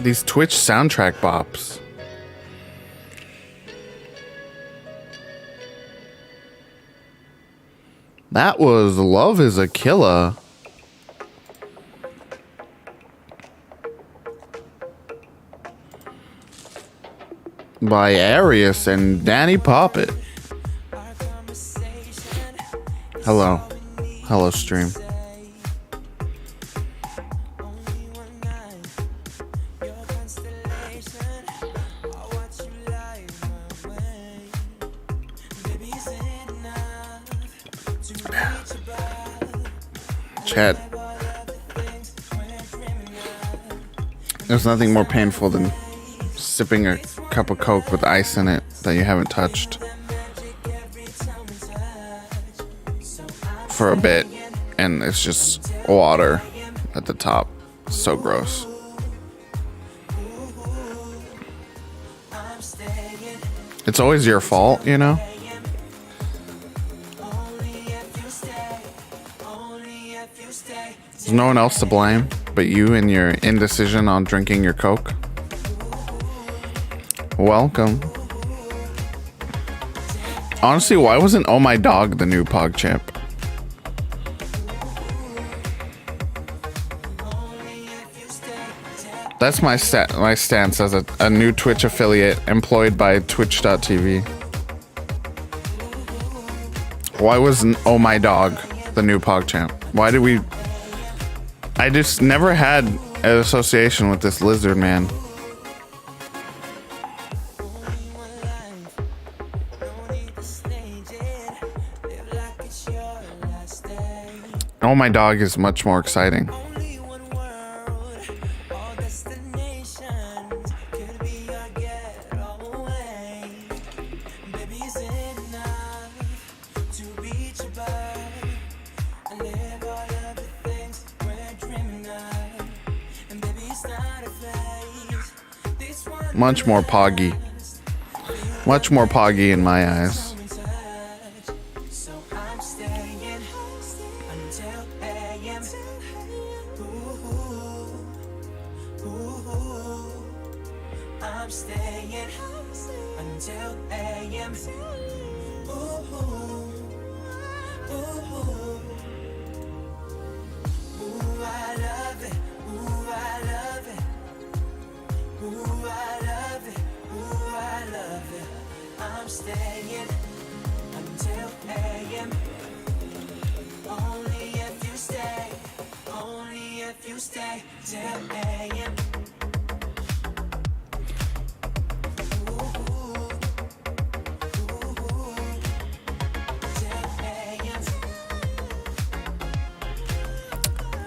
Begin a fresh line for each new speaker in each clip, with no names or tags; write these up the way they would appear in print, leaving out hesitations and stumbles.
These Twitch soundtrack bops. That was Love is a Killer by Arius and Danny Poppet. Hello. Hello, stream. Chat. There's nothing more painful than sipping a cup of Coke with ice in it that you haven't touched for a bit, and it's just water at the top. So gross. It's always your fault, you know? There's no one else to blame but you and your indecision on drinking your Coke. Welcome. Honestly, why wasn't Oh My Dog the new PogChamp? That's my stance as a new Twitch affiliate employed by Twitch.tv. Why wasn't Oh My Dog the new PogChamp? Why did we... I just never had an association with this lizard man. Oh My Dog is much more exciting. Much more poggy. Much more poggy in my eyes.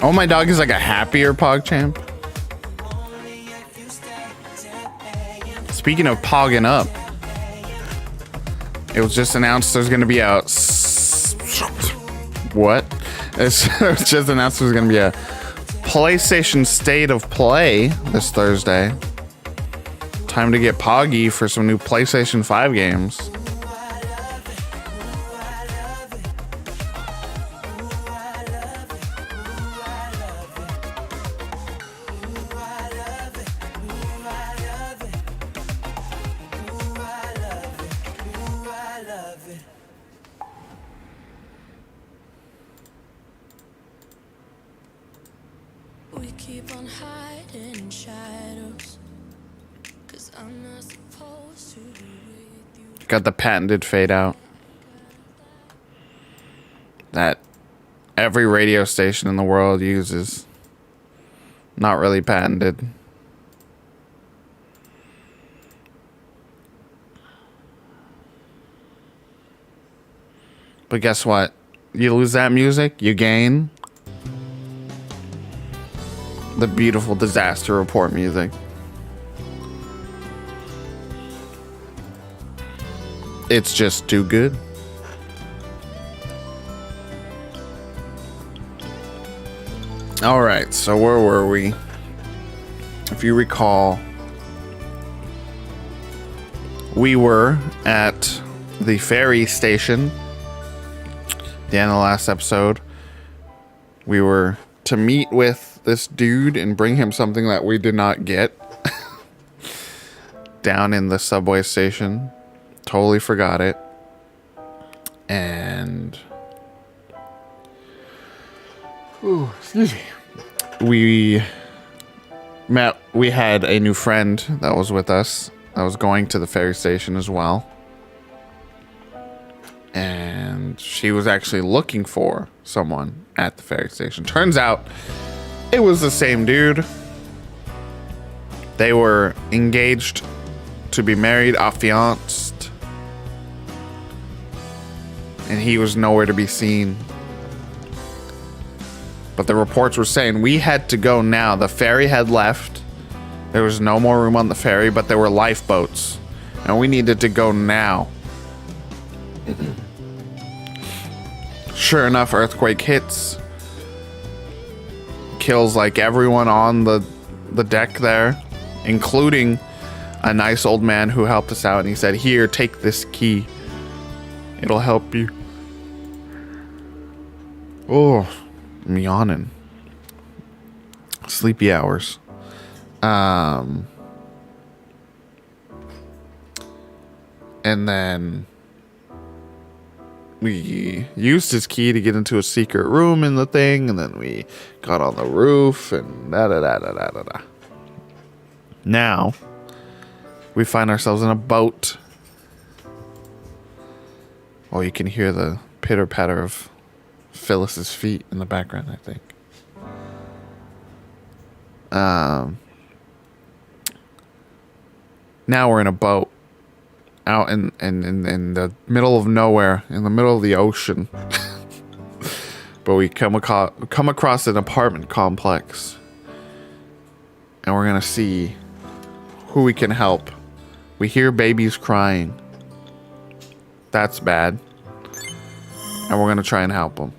Oh My Dog is like a happier PogChamp. Speaking of pogging up, it was just announced there's going to be a... What? It's just announced there's going to be a PlayStation State of Play this Thursday. Time to get poggy for some new PlayStation 5 games. Got the patented fade out that every radio station in the world uses. Not really patented. But guess what? You lose that music, you gain the beautiful disaster report music. It's just too good. All right, so where were we? If you recall, we were at the ferry station. The end of the last episode, we were to meet with this dude and bring him something that we did not get down in the subway station. Totally forgot it. And excuse me. We had a new friend that was with us that was going to the ferry station as well. And she was actually looking for someone at the ferry station. Turns out it was the same dude. They were engaged to be married, affianced. And he was nowhere to be seen. But the reports were saying we had to go now. The ferry had left. There was no more room on the ferry, but there were lifeboats. And we needed to go now. Sure enough, earthquake hits. Kills like everyone on the deck there, including a nice old man who helped us out. And he said, "Here, take this key. It'll help you." Oh, I'm yawning. Sleepy hours. And then we used his key to get into a secret room in the thing, and then we got on the roof and da-da-da-da-da-da. Now, we find ourselves in a boat. Oh, you can hear the pitter-patter of Phyllis's feet in the background, I think. Now we're in a boat out in the middle of nowhere, in the middle of the ocean. But we come across an apartment complex, and we're gonna see who we can help. We hear babies crying. That's bad. And we're gonna try and help them.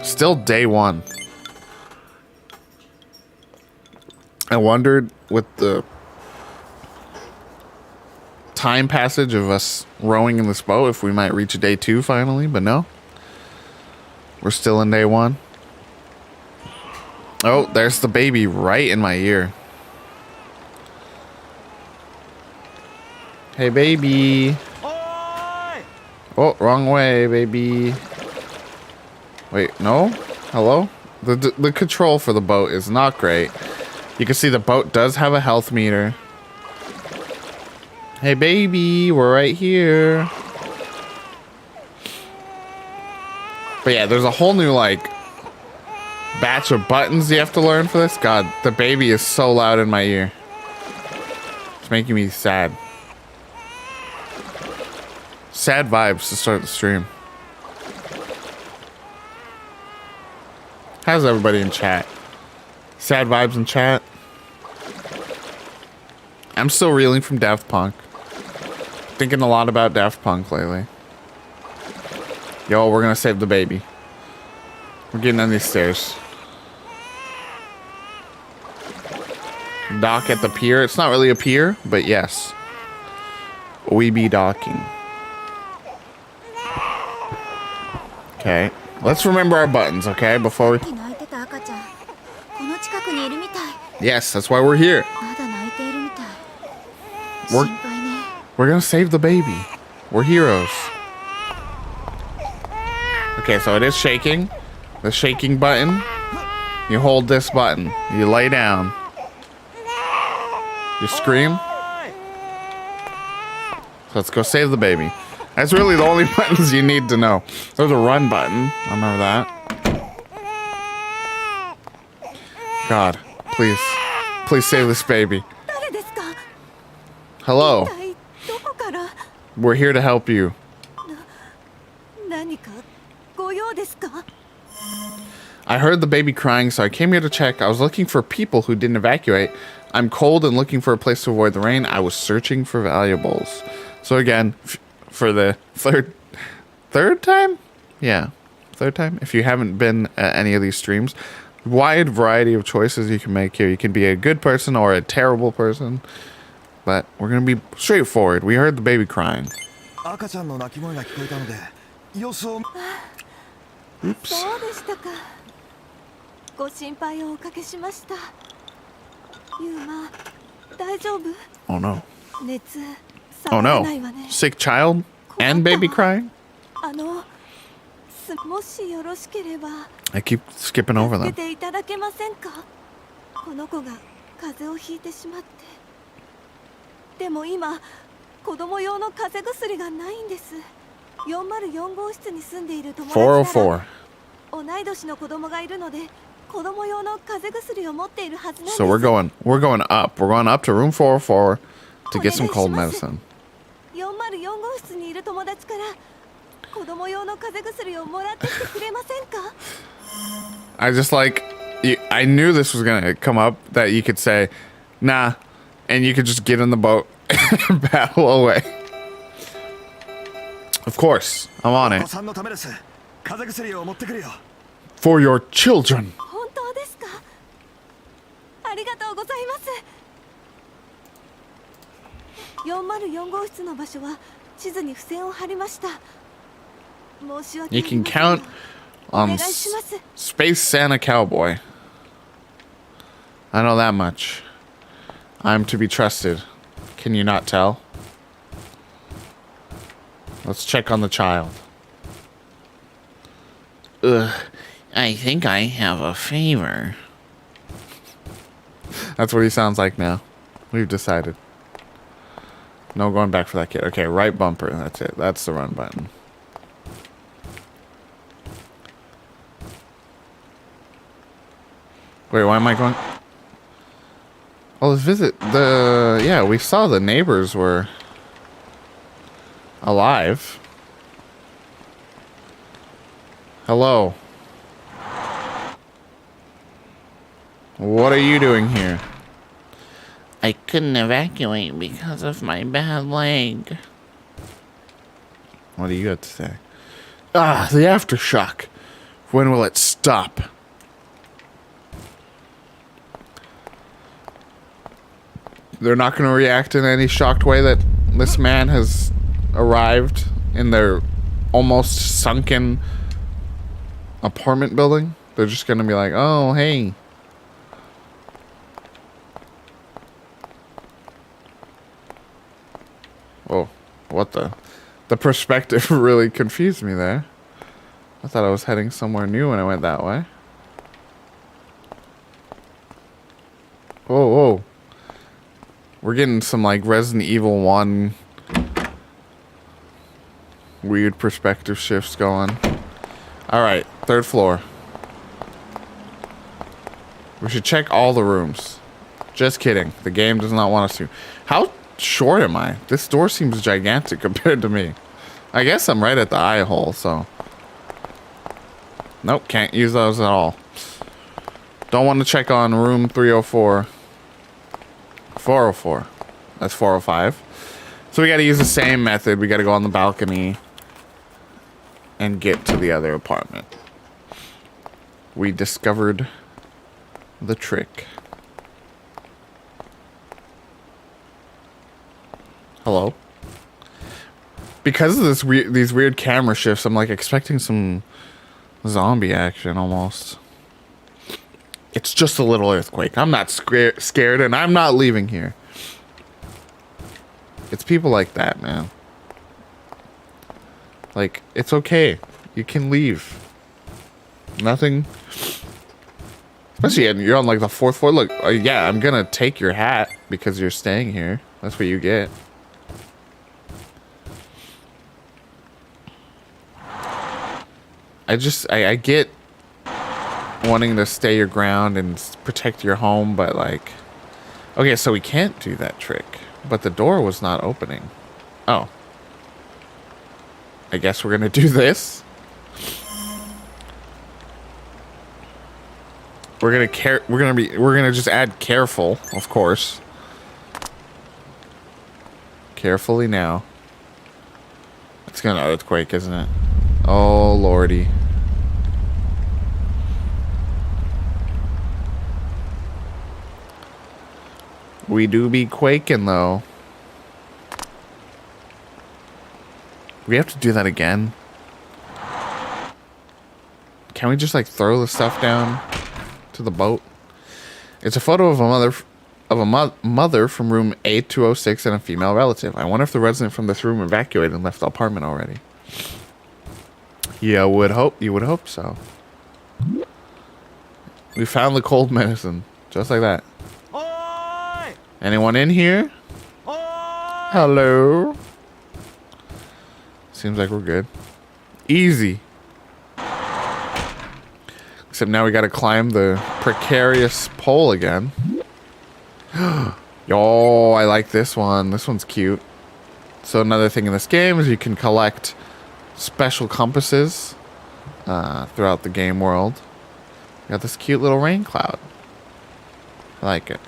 Still day one. I wondered with the time passage of us rowing in this boat if we might reach day two finally, but no. We're still in day one. Oh, there's the baby right in my ear. Hey, baby. Oh, wrong way, baby. Wait, no? Hello? The control for the boat is not great. You can see the boat does have a health meter. Hey, baby, we're right here. But yeah, there's a whole new, like, batch of buttons you have to learn for this. God, the baby is so loud in my ear. It's making me sad. Sad vibes to start the stream. How's everybody in chat? Sad vibes in chat? I'm still reeling from Daft Punk. Thinking a lot about Daft Punk lately. Yo, we're gonna save the baby. We're getting on these stairs. Dock at the pier. It's not really a pier, but yes. We be docking. Okay. Let's remember our buttons, okay? Before we... Yes, that's why we're here. We're gonna save the baby. We're heroes. Okay, so it is shaking. The shaking button. You hold this button. You lay down. You scream. So let's go save the baby. That's really the only buttons you need to know. There's a run button. I remember that. God, please. Please save this baby. Hello. We're here to help you. I heard the baby crying, so I came here to check. I was looking for people who didn't evacuate. I'm cold and looking for a place to avoid the rain. I was searching for valuables. So again, for the third time? Yeah, third time. If you haven't been at any of these streams, wide variety of choices you can make here. You can be a good person or a terrible person, but we're gonna be straightforward. We heard the baby crying. Oops. Oh no. Oh no. Sick child and baby crying? I keep skipping over them. "404. So we're going up. We're going up to room 404 to get some cold medicine. I just like, I knew this was gonna come up, that you could say, nah, and you could just get in the boat and paddle away. Of course, I'm on it. For your children. You can count on Space Santa Cowboy. I know that much. I'm to be trusted. Can you not tell? Let's check on the child. Ugh, I think I have a fever. That's what he sounds like now. We've decided. No going back for that kid. Okay, right bumper. That's it. That's the run button. Wait, why am I going? Oh, let's visit the... Yeah, we saw the neighbors were alive. Hello. What are you doing here? I couldn't evacuate because of my bad leg. What do you got to say? Ah, the aftershock. When will it stop? They're not going to react in any shocked way that this man has arrived in their almost sunken apartment building. They're just going to be like, oh, hey. Oh, what the? The perspective really confused me there. I thought I was heading somewhere new when I went that way. Whoa, whoa. We're getting some like Resident Evil 1 weird perspective shifts going. Alright, third floor. We should check all the rooms. Just kidding. The game does not want us to. How short am I? This door seems gigantic compared to me. I guess I'm right at the eye hole, so. Nope, can't use those at all. Don't want to check on room 304. 404. That's 405. So we got to use the same method. We got to go on the balcony and get to the other apartment. We discovered the trick. Hello. Because of these weird camera shifts, I'm like expecting some zombie action almost. It's just a little earthquake. I'm not scared, and I'm not leaving here. It's people like that, man. Like, it's okay. You can leave. Nothing. Especially you're on like the 4th floor. Look, yeah, I'm gonna take your hat because you're staying here. That's what you get. I get wanting to stay your ground and protect your home, but like, okay, so we can't do that trick, but the door was not opening. Oh, I guess we're gonna do this. We're gonna just add careful, of course. Carefully now. It's gonna earthquake, isn't it? Oh, lordy. We do be quaking, though. We have to do that again. Can we just, like, throw the stuff down to the boat? It's a photo of a mother from room A206 and a female relative. I wonder if the resident from this room evacuated and left the apartment already. Yeah, you would hope so. We found the cold medicine. Just like that. Oi! Anyone in here? Oi! Hello? Seems like we're good. Easy. Except now we gotta climb the precarious pole again. Yo, I like this one. This one's cute. So another thing in this game is you can collect special compasses throughout the game world. Got this cute little rain cloud. I like it.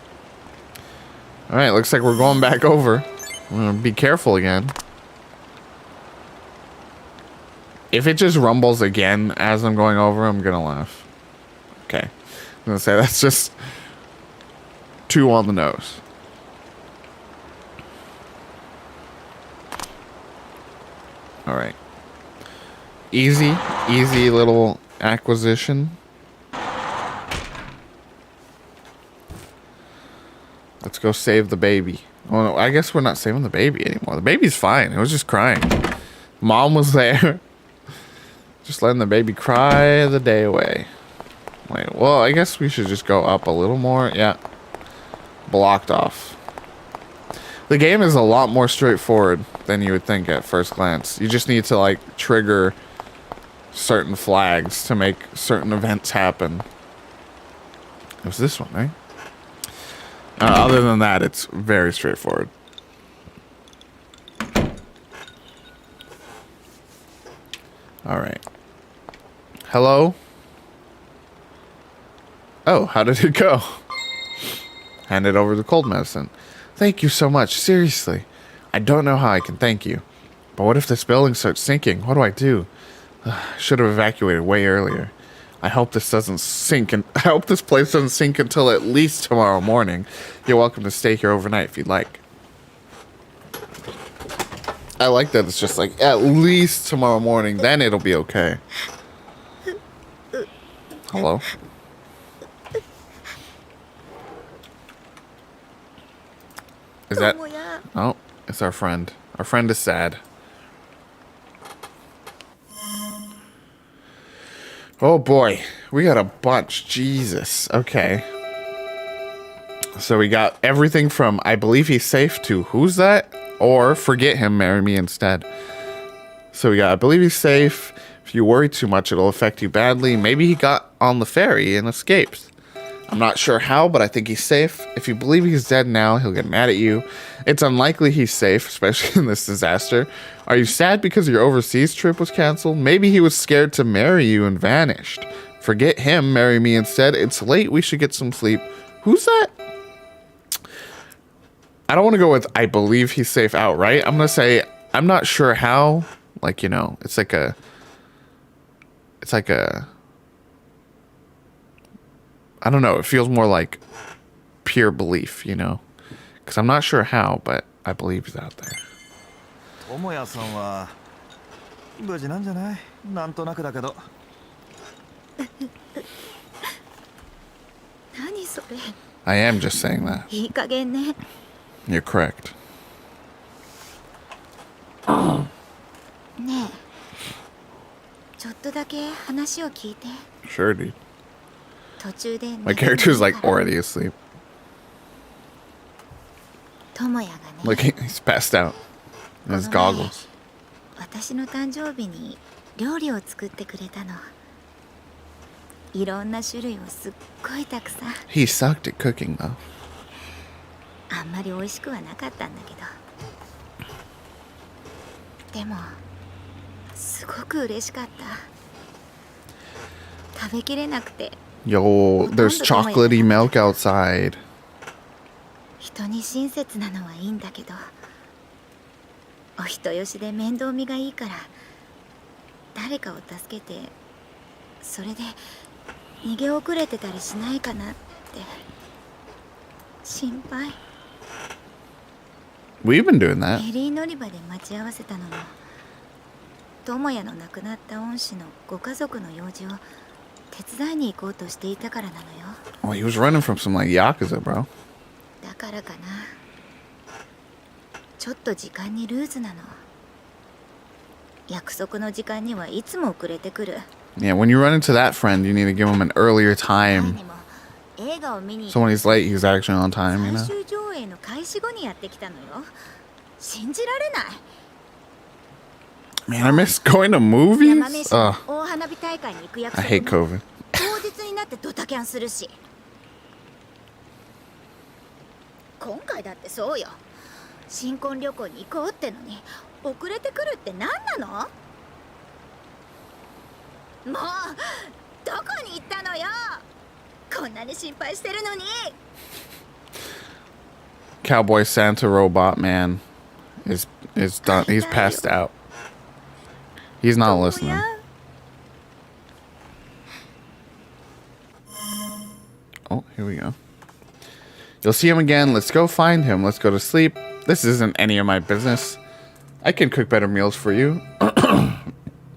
Alright, looks like we're going back over. I'm gonna be careful again. If it just rumbles again as I'm going over, I'm gonna laugh. Okay. I'm gonna say that's just too on the nose. Alright. Easy little acquisition. Let's go save the baby. Oh no, I guess we're not saving the baby anymore. The baby's fine. It was just crying. Mom was there. Just letting the baby cry the day away. Wait, well, I guess we should just go up a little more. Yeah. Blocked off. The game is a lot more straightforward than you would think at first glance. You just need to, like, trigger certain flags to make certain events happen. It was this one, right? Other than that, it's very straightforward. Alright. Hello? Oh, how did it go? Handed over the cold medicine. Thank you so much, seriously. I don't know how I can thank you. But what if this building starts sinking? What do I do? Should have evacuated way earlier. I hope this doesn't sink, and I hope this place doesn't sink until at least tomorrow morning. You're welcome to stay here overnight if you'd like. I like that it's just like, at least tomorrow morning, then it'll be okay. Hello? Is that... Oh, it's our friend. Our friend is sad. Oh boy, we got a bunch. Jesus. Okay. So we got everything from I believe he's safe to who's that? Or forget him, marry me instead. So we got I believe he's safe. If you worry too much, it'll affect you badly. Maybe he got on the ferry and escaped. I'm not sure how, but I think he's safe. If you believe he's dead now, he'll get mad at you. It's unlikely he's safe, especially in this disaster. Are you sad because your overseas trip was canceled? Maybe he was scared to marry you and vanished. Forget him, marry me instead. It's late, we should get some sleep. Who's that? I don't want to go with I believe he's safe outright. I'm going to say I'm not sure how. Like, you know, it's like a... I don't know. It feels more like pure belief, you know? Because I'm not sure how, but I believe he's out there. I am just saying that. You're correct. Sure, dude. My character's like already asleep. Look, he's passed out in his goggles. He sucked at cooking though. Yo, there's chocolatey milk outside.
お人よしで面倒見がいいから誰かを助けてそれで逃げ遅れてたりしないかなって心配。
We've been doing that.
フェリー乗り場で待ち合わせたのも智也の亡くなった恩師のご家族の用事を手伝いに行こうとしていたからなのよ。
Well, he was running from some like yakuza, bro.
だからかな、ちょっと時間にルーズなの。約束の時間にはいつも遅れてくる。
Yeah, when you run into that friend, you need to give him an earlier time.
映画を見に
So when he's late, he's actually on time, you know?
最終上映の開始後にやってきたのよ。信じられない。
Man, I miss going to movies.
山飯の大花火大会に行く約
I
束
hate
も
COVID.
当日になってドタキャンするし。今回だってそうよ。新婚旅行に行こうってのに遅れてくるって何なの？もうどこに行ったのよ。こんなに心配してるのに。
Cowboy Santa robot man is done. He's passed out. He's not listening. Oh, here we go. You'll see him again. Let's go find him. Let's go to sleep. This isn't any of my business. I can cook better meals for you.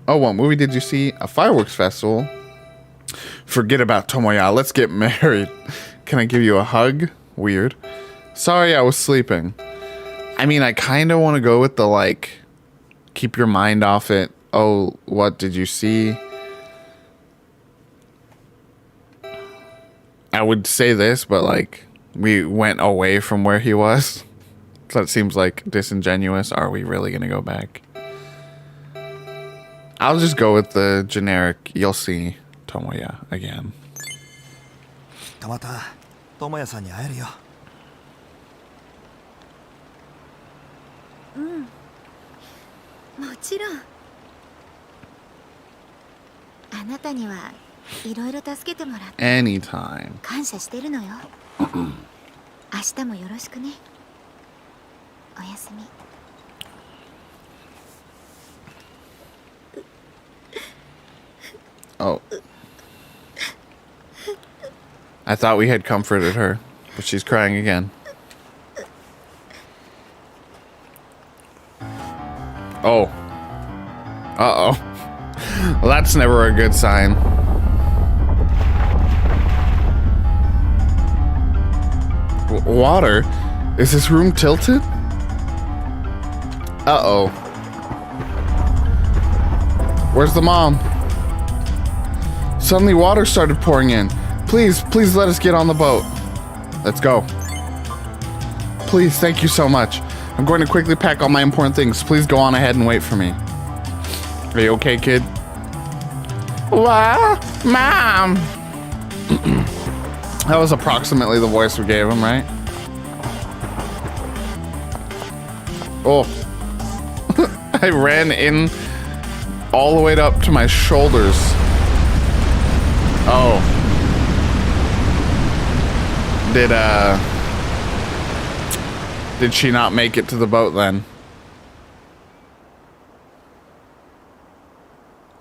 Oh, what movie did you see? A fireworks festival. Forget about Tomoya. Let's get married. Can I give you a hug? Weird. Sorry, I was sleeping. I mean, I kind of want to go with the, like, keep your mind off it. Oh, what did you see? I would say this, but, like, we went away from where he was. So that seems, like, disingenuous. Are we really going to go back? I'll just go with the generic, you'll see Tomoya again.
また智也さんに会えるよ。
もちろん。あなたにはいろいろ助けてもらって
Anytime.
感謝してるのよ。明日もよろしくね。おやすみ。
Oh. I thought we had comforted her, but she's crying again. Oh. Uh-oh. Well, that's never a good sign. Water? Is this room tilted? Uh-oh. Where's the mom? Suddenly water started pouring in. Please let us get on the boat. Let's go. Please, thank you so much. I'm going to quickly pack all my important things. Please go on ahead and wait for me. Are you okay, kid? What? Mom! That was approximately the voice we gave him, right? Oh. I ran in all the way up to my shoulders. Oh. Did she not make it to the boat then?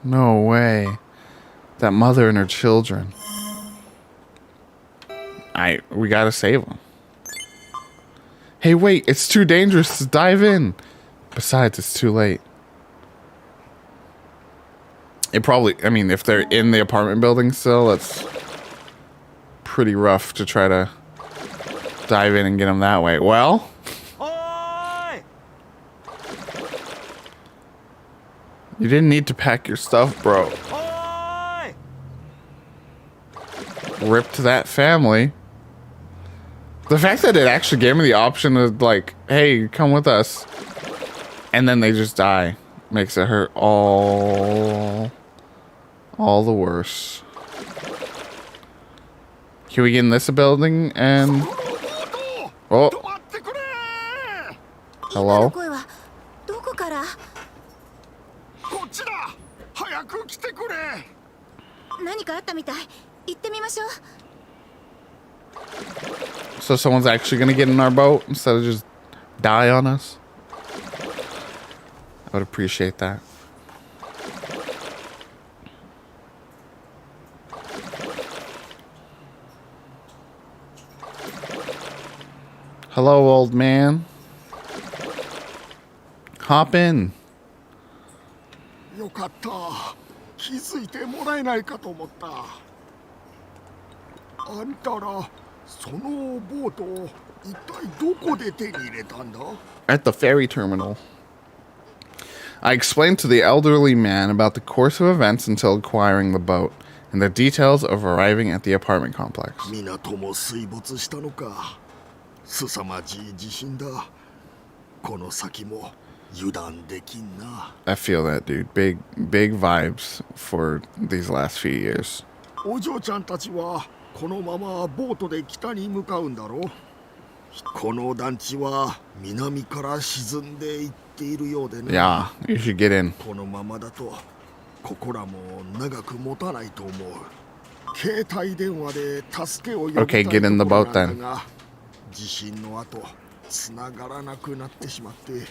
No way. That mother and her children. We gotta save them. Hey, wait, it's too dangerous to dive in. Besides, it's too late. It probably, I mean, if they're in the apartment building still, that's pretty rough to try to dive in and get them that way. Well, you didn't need to pack your stuff, bro. Rip to that family. The fact that it actually gave me the option of like, hey, come with us, and then they just die makes it hurt all the worse. Can we get in this building and... Oh. Hello? So someone's actually gonna get in our boat instead of just die on us? I would appreciate that. Hello, old man. Hop in.
よかった。気づいてもらえないかと思った。あんたら、そのボートを一体どこで手に入れたんだ？
At the ferry terminal. I explained to the elderly man about the course of events until acquiring the boat and the details of arriving at the apartment complex.
港も水没したのか。凄まじい地震だ。この先も油断できんな。
I feel that, dude. Big vibes for these last few years.
お嬢ちゃんたちはこのままボートで北に向かうんだろう。この団地は南から沈んでいっているようでね。
Yeah, you should get in.
このままだとここらも長く持たないと思う。携帯電話で助けを呼びたい
Okay, get in the
ところ
boat
なん
then.
だが、地震の後繋がらなくなってしまって、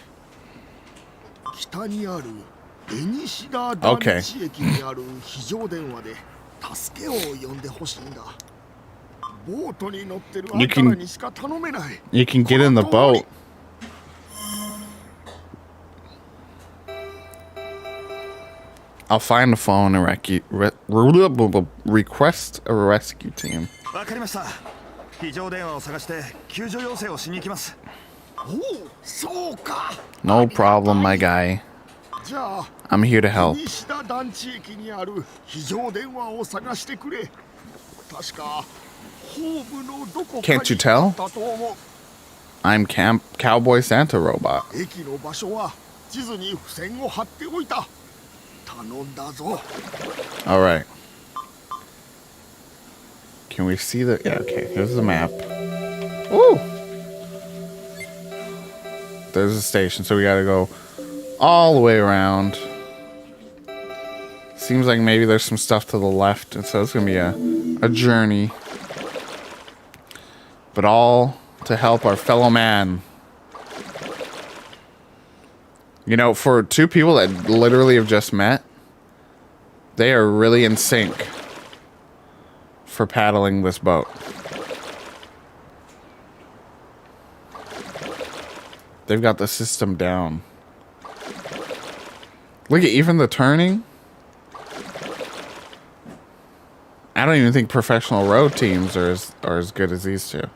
北にある江西田団地駅にある非常電話で助けを呼んでほしいんだ。ボートに乗ってるあんたらにしか頼めない。
You can get in the boat. I'll find a phone and request a rescue team.
わかりました。非常電話を探して救助要請をしに行きます。
おお、そうか。
No problem, my guy.
じゃあ、
I'm here to help.
西田団地駅にある非常電話を探してくれ。確かホームのどこかに
Can't you tell?
あったと思う。
I'm Cowboy Santa Robot.
駅の場所は地図に付箋を貼っておいた。頼んだぞ。
All right. Can we see the... Yeah, okay. Here's the map. Ooh! There's a station, so we gotta go all the way around. Seems like maybe there's some stuff to the left, and so it's gonna be a journey. But all to help our fellow man. You know, for two people that literally have just met, they are really in sync for paddling this boat. They've got the system down. Look at even the turning. I don't even think professional road teams are as good as these two.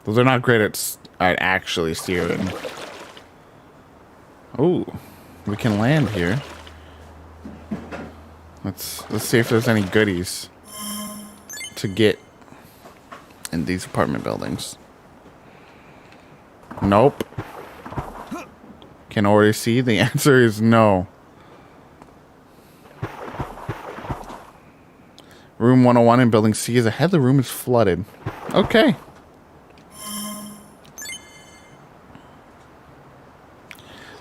Well, they're not great at actually steering. Ooh, we can land here. Let's see if there's any goodies to get in these apartment buildings. Nope. Can already see the answer is no. Room 101 in building C is ahead. The room is flooded. Okay.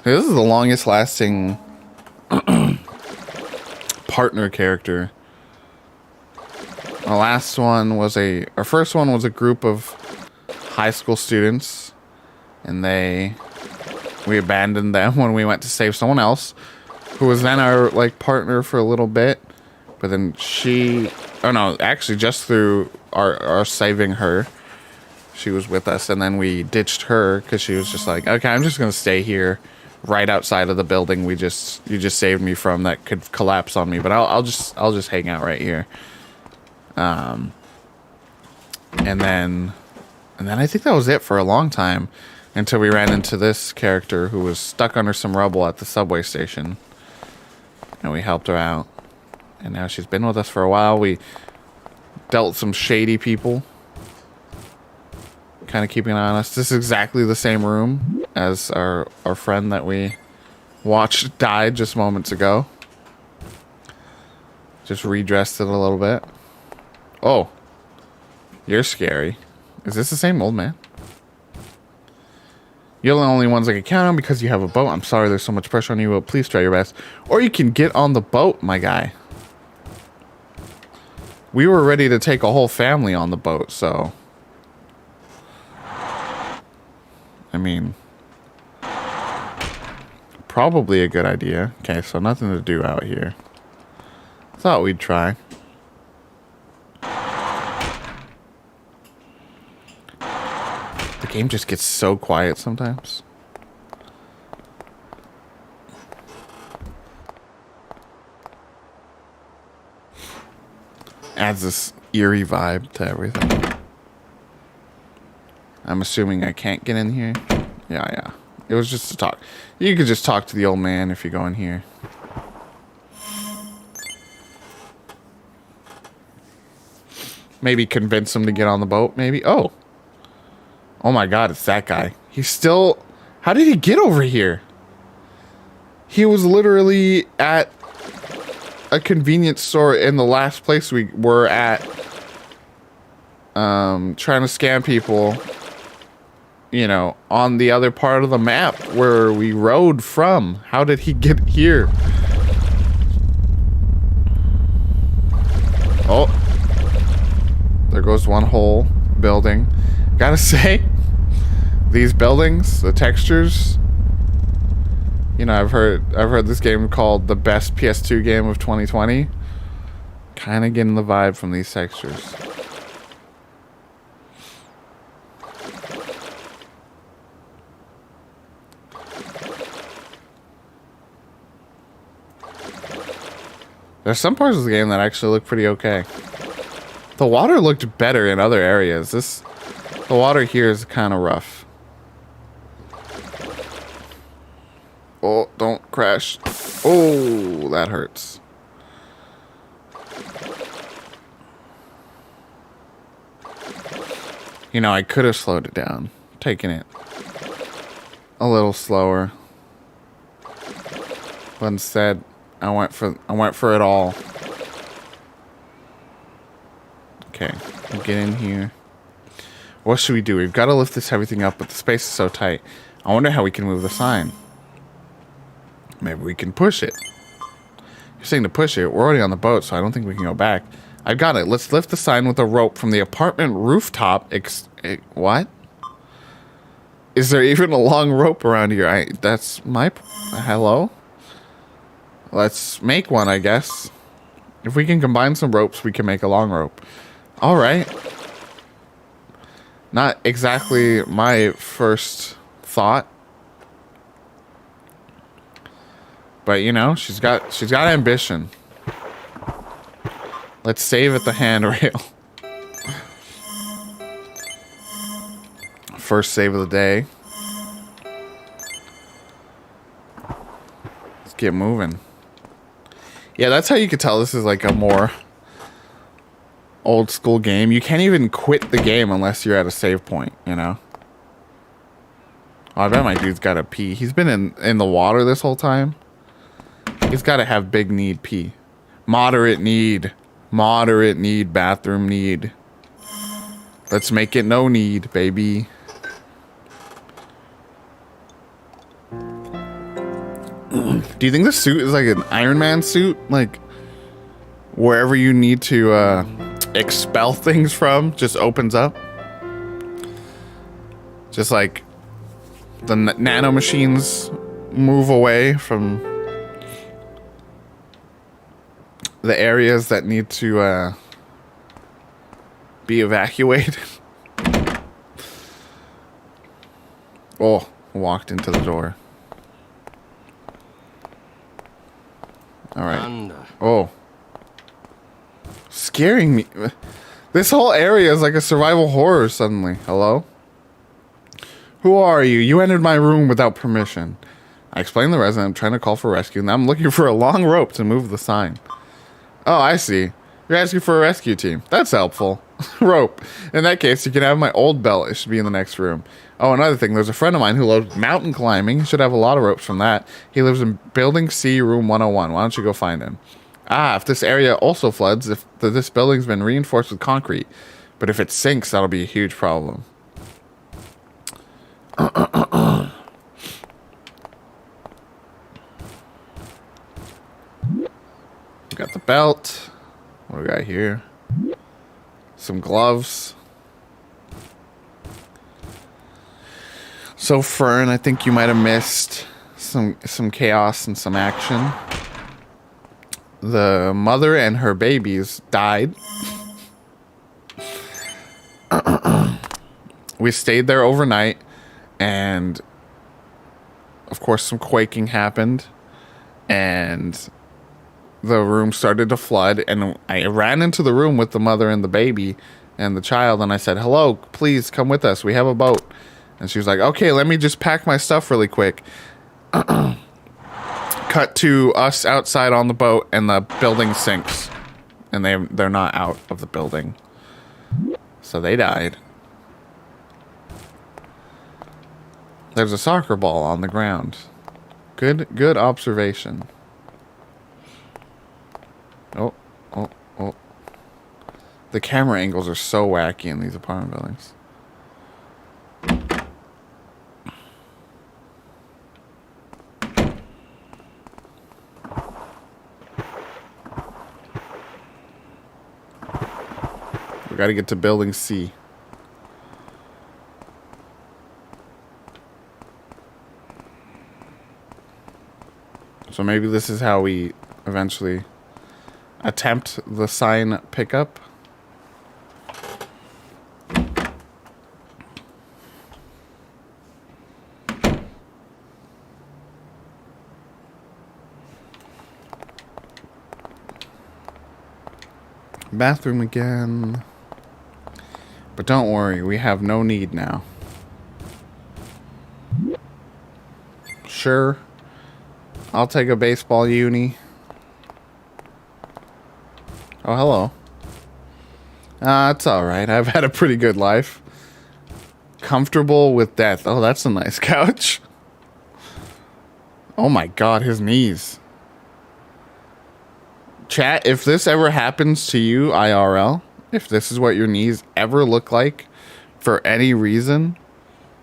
This is the longest lasting partner character. Our first one was a group of high school students, and we abandoned them when we went to save someone else, who was then our partner for a little bit, but then just through our saving her, she was with us, and then we ditched her because she was just like, okay, I'm just gonna stay here. Right outside of the building you just saved me from that could collapse on me, but I'll just hang out right here. And then I think that was it for a long time until we ran into this character who was stuck under some rubble at the subway station, and we helped her out, and now she's been with us for a while. We dealt with some shady people, kind of keeping an eye on us. This is exactly the same room as our friend that we watched died just moments ago. Just redressed it a little bit. Oh, you're scary. Is this the same old man? You're the only ones I can count on because you have a boat. I'm sorry there's so much pressure on you, but please try your best. Or you can get on the boat, my guy. We were ready to take a whole family on the boat, so... I mean, probably a good idea. Okay, so nothing to do out here. Thought we'd try. The game just gets so quiet sometimes. Adds this eerie vibe to everything. I'm assuming I can't get in here. Yeah. It was just to talk. You could just talk to the old man if you go in here. Maybe convince him to get on the boat, maybe. Oh my god, it's that guy. He's still... How did he get over here? He was literally at a convenience store in the last place we were at. Trying to scam people. You know, on the other part of the map where we rode from. How did he get here? Oh. There goes one whole building. Gotta say, these buildings, the textures, you know, I've heard this game called the best PS2 game of 2020. Kind of getting the vibe from these textures. There's some parts of the game that actually look pretty okay. The water looked better in other areas. The water here is kind of rough. Oh, don't crash. Oh, that hurts. You know, I could have slowed it down. Taken it a little slower. But instead, I went for it all. Okay, get in here. What should we do? We've got to lift this heavy thing up, but the space is so tight. I wonder how we can move the sign. Maybe we can push it. You're saying to push it. We're already on the boat, so I don't think we can go back. I got it. Let's lift the sign with a rope from the apartment rooftop. What? Is there even a long rope around here? That's my... Hello? Let's make one, I guess. If we can combine some ropes, we can make a long rope. All right. Not exactly my first thought. But, you know, she's got ambition. Let's save at the handrail. First save of the day. Let's get moving. Yeah, that's how you could tell this is like a more old school game. You can't even quit the game unless you're at a save point, you know? Oh, I bet my dude's got to pee. He's been in the water this whole time. He's got to have big need pee. Moderate need. Moderate need, bathroom need. Let's make it no need, baby. Do you think the suit is like an Iron Man suit? Like, wherever you need to expel things from just opens up? Just like the nano machines move away from the areas that need to be evacuated. Oh, walked into the door. All right. Oh. Scaring me. This whole area is like a survival horror suddenly. Hello? Who are you? You entered my room without permission. I explained the resident. I'm trying to call for rescue, and I'm looking for a long rope to move the sign. Oh, I see. You're asking for a rescue team. That's helpful. Rope. In that case, you can have my old belt. It should be in the next room. Oh, another thing. There's a friend of mine who loves mountain climbing. He should have a lot of ropes from that. He lives in Building C, Room 101. Why don't you go find him? Ah, if this area also floods, if this building's been reinforced with concrete. But if it sinks, that'll be a huge problem. We got the belt. What do we got here? Some gloves. So Fern, I think you might have missed some chaos and some action. The mother and her babies died. We stayed there overnight, and of course some quaking happened, and the room started to flood, and I ran into the room with the mother and the baby and the child, and I said, "Hello, please come with us. We have a boat." And she was like, "Okay, let me just pack my stuff really quick." Cut to us outside on the boat, and the building sinks, and they're not out of the building, so they died. There's a soccer ball on the ground. Good observation. Oh. The camera angles are so wacky in these apartment buildings. We gotta get to building C. So maybe this is how we eventually attempt the sign pickup. Bathroom again. But don't worry, we have no need now. Sure. I'll take a baseball uni. Oh, hello. It's alright. I've had a pretty good life. Comfortable with death. Oh, that's a nice couch. Oh my god, his knees. Chat, if this ever happens to you, IRL, if this is what your knees ever look like for any reason,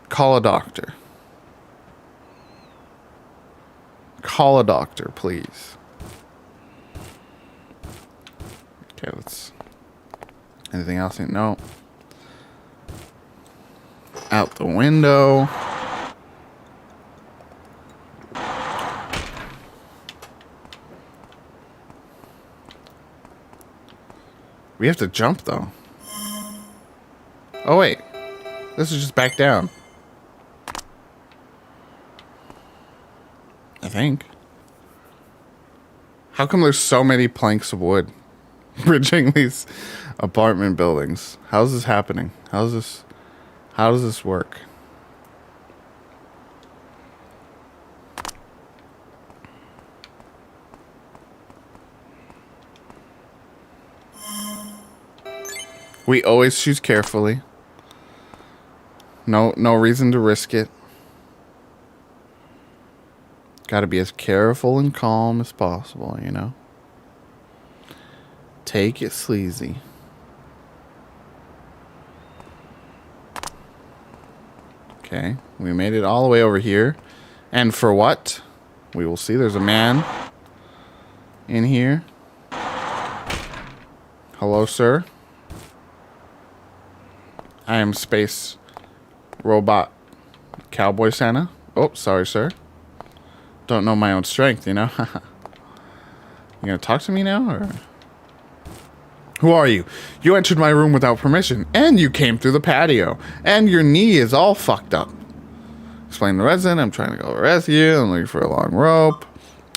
call a doctor. Call a doctor, please. Okay, let's... Anything else? No. Out the window. We have to jump, though. Oh, wait. This is just back down. I think. How come there's so many planks of wood bridging these apartment buildings? How's this happening? How does this work? We always choose carefully. No reason to risk it. Got to be as careful and calm as possible, you know? Take it sleazy. Okay, we made it all the way over here. And for what? We will see. There's a man in here. Hello, sir. I am Space Robot Cowboy Santa. Oh, sorry, sir. Don't know my own strength, you know? You gonna talk to me now, or? Who are you? You entered my room without permission, and you came through the patio, and your knee is all fucked up. Explain the resident. I'm trying to go rescue. I'm looking for a long rope.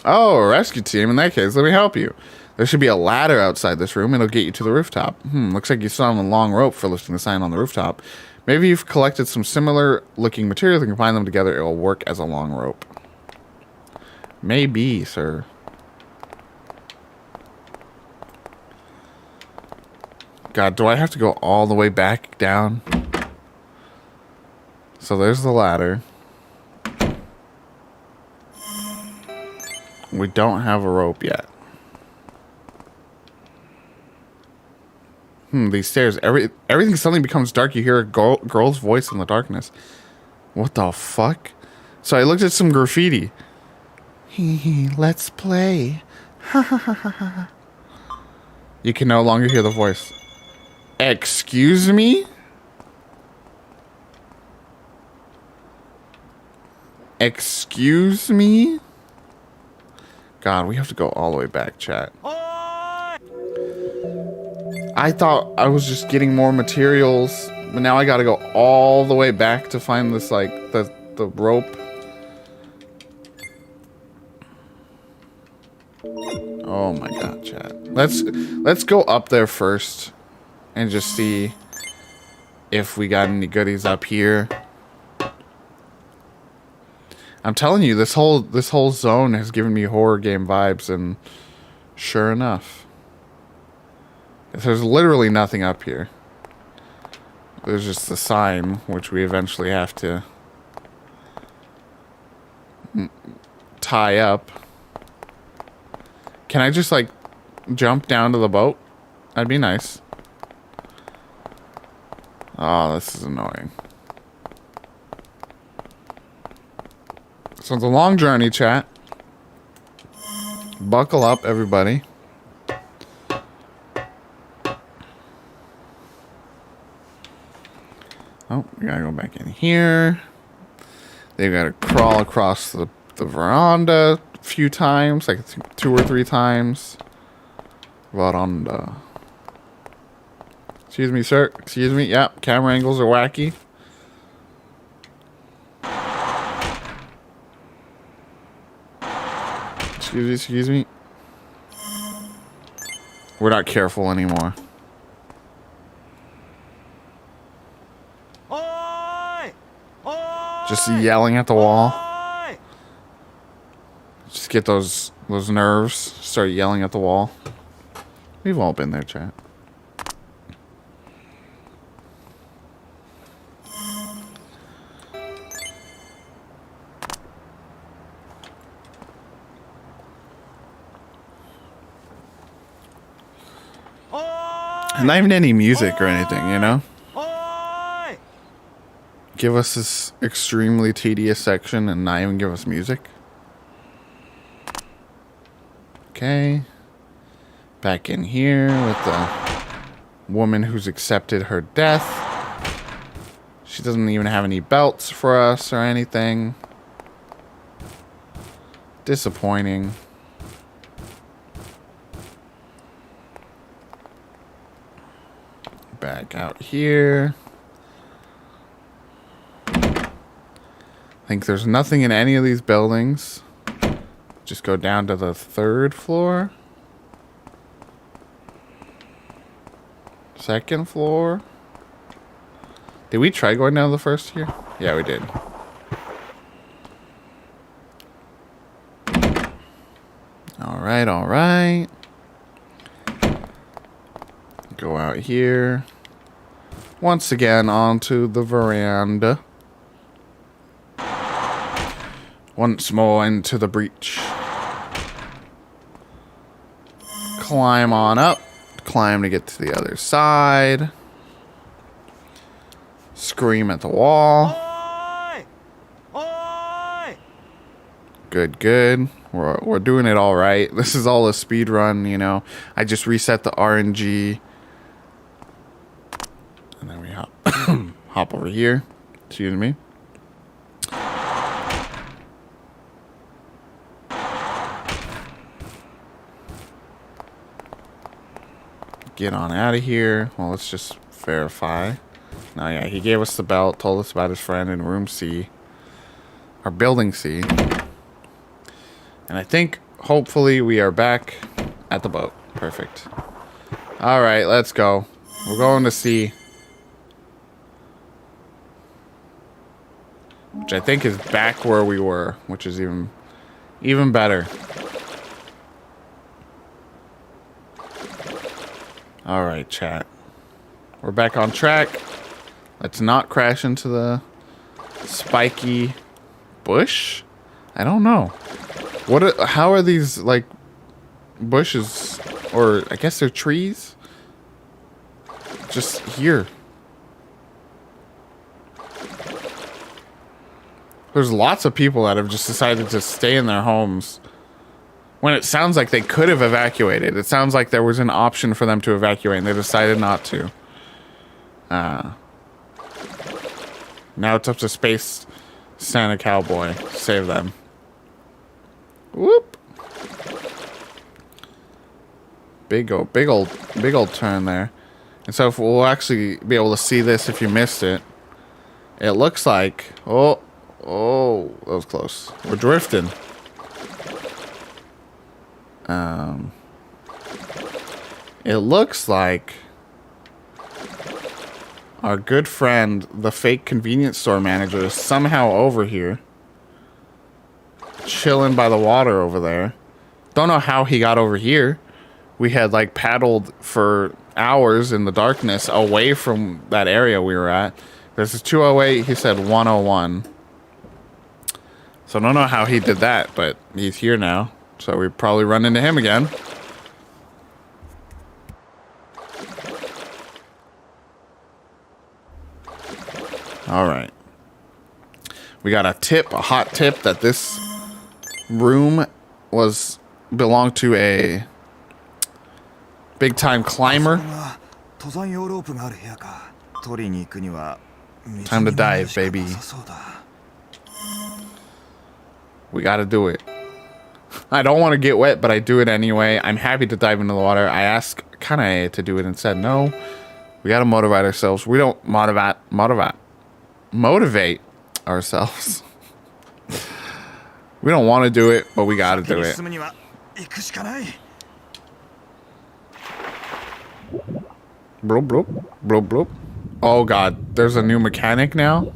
Oh, a rescue team. In that case, let me help you. There should be a ladder outside this room. It'll get you to the rooftop. Looks like you still have a long rope for lifting the sign on the rooftop. Maybe you've collected some similar looking materials and combine them together. It will work as a long rope. Maybe, sir. God, do I have to go all the way back down? So there's the ladder. We don't have a rope yet. These stairs. Everything suddenly becomes dark. You hear a girl's voice in the darkness. What the fuck? So I looked at some graffiti. Let's play. You can no longer hear the voice. Excuse me? Excuse me? God, we have to go all the way back, chat. I thought I was just getting more materials, but now I gotta go all the way back to find this, like, the rope. Oh my god, chat. Let's go up there first and just see if we got any goodies up here. I'm telling you, this whole zone has given me horror game vibes, and sure enough, there's literally nothing up here. There's just the sign, which we eventually have to tie up. Can I just, like, jump down to the boat? That'd be nice. Oh, this is annoying. So it's a long journey, chat. Buckle up, everybody. Oh, we gotta go back in here. They've gotta crawl across the veranda a few times, like 2 or 3 times. Veranda. Excuse me, sir. Excuse me. Yep, camera angles are wacky. Excuse me. We're not careful anymore. Just yelling at the wall. Just get those nerves. Start yelling at the wall. We've all been there, chat. Not even any music or anything, you know? Give us this extremely tedious section and not even give us music. Okay. Back in here with the woman who's accepted her death. She doesn't even have any belts for us or anything. Disappointing. Back out here. I think there's nothing in any of these buildings. Just go down to the 3rd floor. 2nd floor. Did we try going down to the 1st here? Yeah, we did. Alright, alright. Go out here. Once again, onto the veranda. Once more into the breach. Climb on up. Climb to get to the other side. Scream at the wall. Good, good. We're doing it all right. This is all a speed run, you know. I just reset the RNG. And then we hop over here. Excuse me. Get on out of here. Well, let's just verify. No, yeah, he gave us the belt, told us about his friend in room C. Or building C. And I think, hopefully, we are back at the boat. Perfect. Alright, let's go. We're going to C. Which I think is back where we were, which is even better. Alright, chat. We're back on track. Let's not crash into the spiky bush? I don't know. How are these, like, bushes, or I guess they're trees? Just here. There's lots of people that have just decided to stay in their homes when it sounds like they could have evacuated. It sounds like there was an option for them to evacuate and they decided not to. Now it's up to Santa Cowboy. Save them. Whoop. Big old turn there. And so if we'll actually be able to see this if you missed it. It looks like... Oh, that was close. We're drifting. It looks like our good friend, the fake convenience store manager, is somehow over here. Chilling by the water over there. Don't know how he got over here. We had like paddled for hours in the darkness away from that area we were at. This is 208. He said 101. So I don't know how he did that, but he's here now. So we probably run into him again. All right. We got a hot tip that this room belonged to a big time climber. Time to dive, baby. We gotta do it. I don't want to get wet, but I do it anyway. I'm happy to dive into the water. I asked Kanae to do it and said no. We gotta motivate ourselves. We don't motivate ourselves. We don't want to do it, but we gotta do it. Bloop, bloop, bloop, bloop. Oh god, there's a new mechanic now.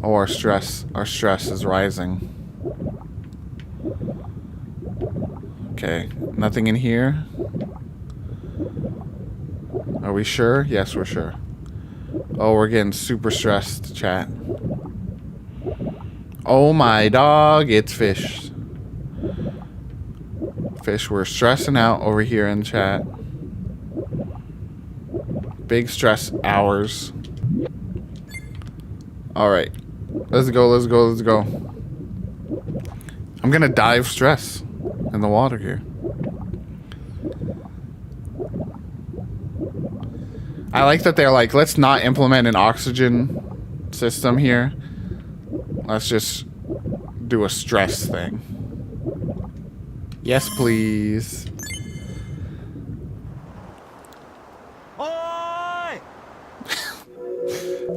Oh, our stress is rising. Okay, nothing in here. Are we sure? Yes, we're sure. Oh, we're getting super stressed, chat. Oh my dog, it's fish. Fish, we're stressing out over here in chat. Big stress hours. Alright. Let's go, let's go, let's go. I'm gonna dive stress in the water here. I like that they're like, let's not implement an oxygen system here. Let's just do a stress thing. Yes, please.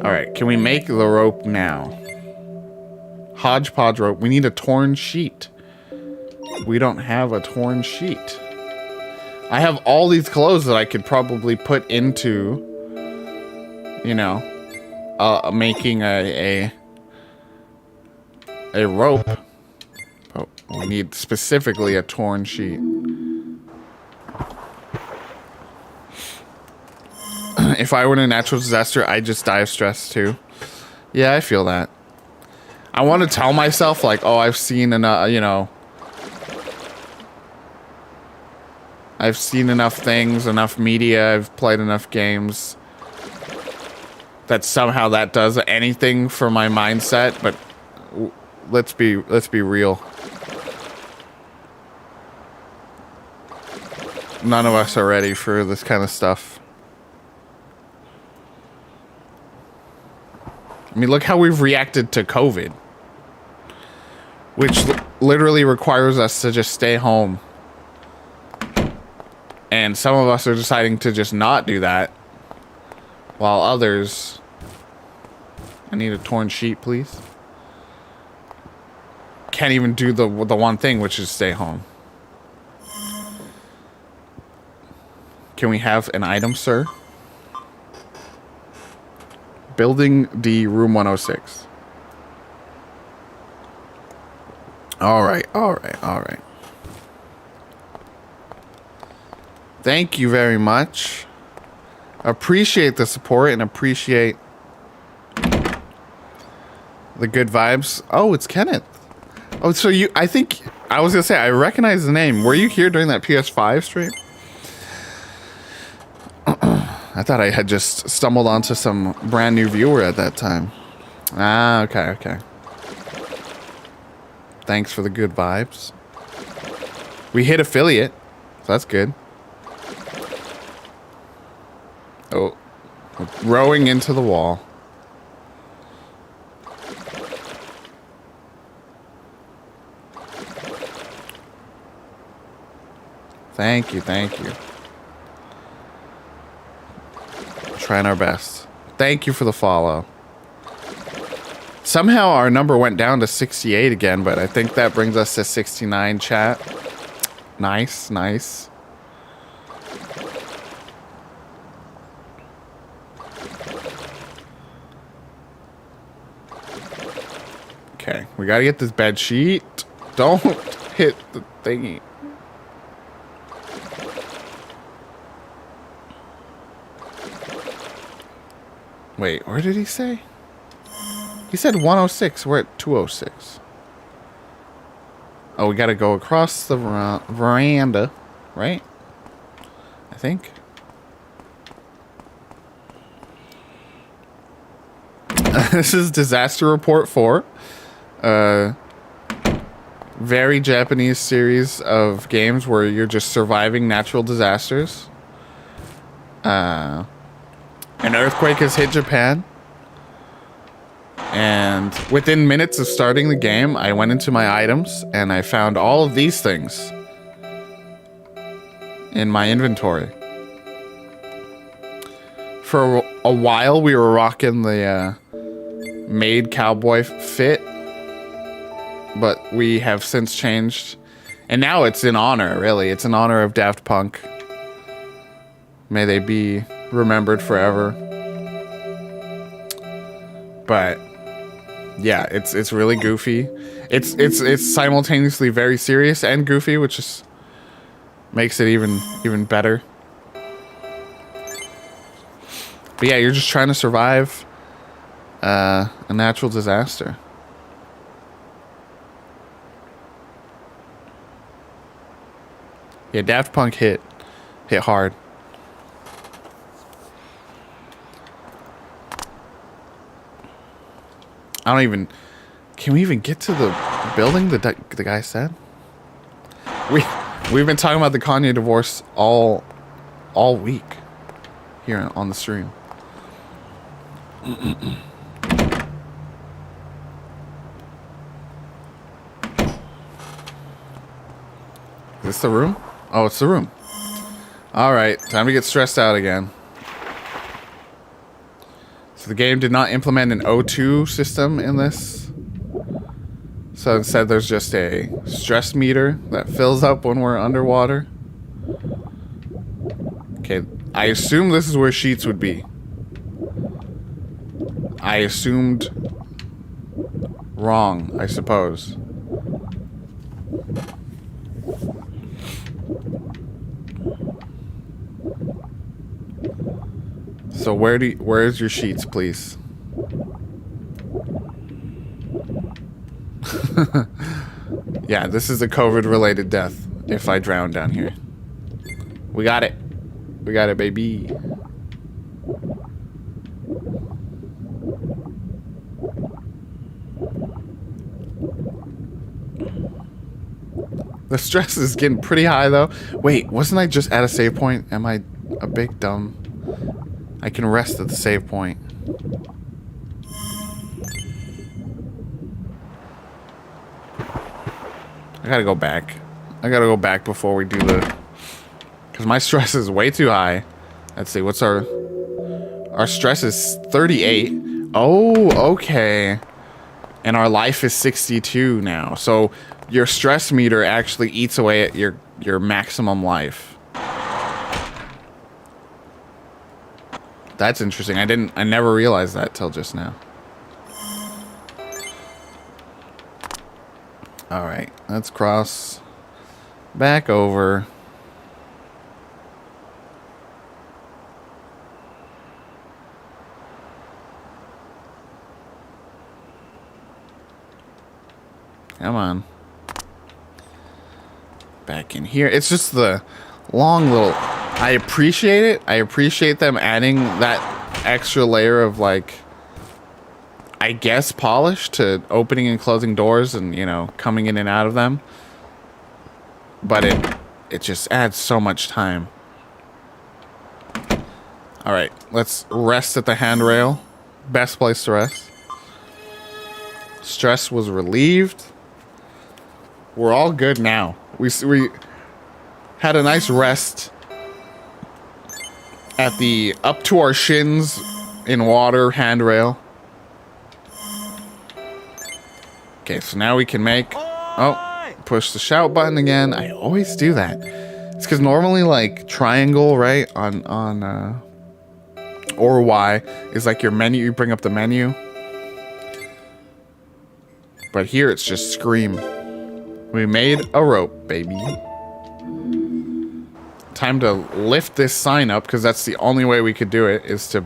Alright, can we make the rope now? Hodgepodge rope. We need a torn sheet. We don't have a torn sheet. I have all these clothes that I could probably put into, you know, making a rope. But we need specifically a torn sheet. If I were in a natural disaster, I'd just die of stress too. Yeah, I feel that. I want to tell myself like, oh, I've seen enough, you know. I've seen enough things, enough media, I've played enough games. That somehow that does anything for my mindset, but let's be real. None of us are ready for this kind of stuff. I mean, look how we've reacted to COVID. Which literally requires us to just stay home. And some of us are deciding to just not do that. While others... I need a torn sheet, please. Can't even do the one thing, which is stay home. Can we have an item, sir? Building D, room 106. Alright. Thank you very much. Appreciate the support and appreciate the good vibes. Oh, it's Kenneth. Oh, so I think, I was gonna say, I recognize the name. Were you here during that PS5 stream? I thought I had just stumbled onto some brand new viewer at that time. Ah, okay. Thanks for the good vibes. We hit affiliate, so that's good. Oh, we're rowing into the wall. Thank you, thank you. Trying our best. Thank you for the follow. Somehow our number went down to 68 again, but I think that brings us to 69, chat. Nice, nice. Okay, we gotta get this bed sheet. Don't hit the thingy. Wait, where did he say? He said 106. We're at 206. Oh, we gotta go across the veranda, right? I think. This is Disaster Report 4. Very Japanese series of games where you're just surviving natural disasters. An earthquake has hit Japan. And within minutes of starting the game, I went into my items and I found all of these things in my inventory. For a while, we were rocking the maid cowboy fit, but we have since changed. And now it's in honor, really. It's in honor of Daft Punk. May they be remembered forever. But yeah, it's really goofy. It's simultaneously very serious and goofy, which just makes it even better. But yeah, you're just trying to survive a natural disaster. Yeah, Daft Punk hit hard. I don't even... Can we even get to the building the guy said? We've been talking about the Kanye divorce all week here on the stream. Is this the room? Oh, it's the room. Alright, time to get stressed out again. So the game did not implement an O2 system in this. So instead there's just a stress meter that fills up when we're underwater. Okay, I assume this is where sheets would be. I assumed wrong, I suppose. So where's your sheets, please? Yeah, this is a COVID-related death if I drown down here. We got it. We got it, baby. The stress is getting pretty high, though. Wait, wasn't I just at a save point? Am I a big dumb... I can rest at the save point. I gotta go back. I gotta go back before we do the... Because my stress is way too high. Let's see, what's our... Our stress is 38. Oh, okay. And our life is 62 now. So your stress meter actually eats away at your maximum life. That's interesting. I never realized that till just now. All right, let's cross back over. Come on. Back in here. It's just the long little... I appreciate it. I appreciate them adding that extra layer of, like, I guess polish to opening and closing doors and, you know, coming in and out of them. But it just adds so much time. All right, let's rest at the handrail. Best place to rest. Stress was relieved. We're all good now. Had a nice rest at the up to our shins in water handrail. Okay, so now we can make... Oh, push the shout button again. I always do that. It's because normally, like, triangle, right, on or Y is like your menu. You bring up the menu. But here it's just scream. We made a rope, baby. Time to lift this sign up, because that's the only way we could do it, is to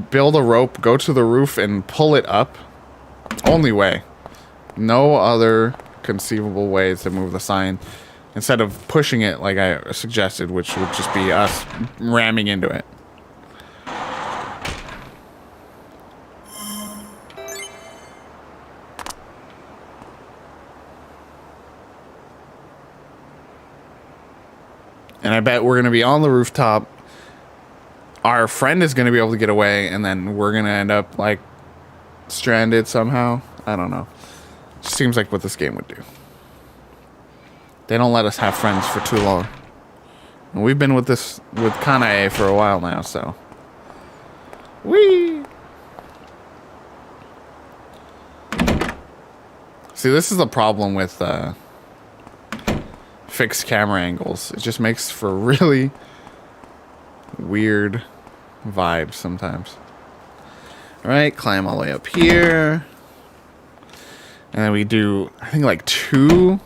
build a rope, go to the roof, and pull it up. Only way. No other conceivable ways to move the sign instead of pushing it like I suggested, which would just be us ramming into it. And I bet we're going to be on the rooftop. Our friend is going to be able to get away, and then we're going to end up, like, stranded somehow. I don't know. Just seems like what this game would do. They don't let us have friends for too long. And we've been with Kanae for a while now, so. Whee! See, this is the problem with fixed camera angles. It just makes for really weird vibes sometimes. All right, climb all the way up here. And then we do, I think, like two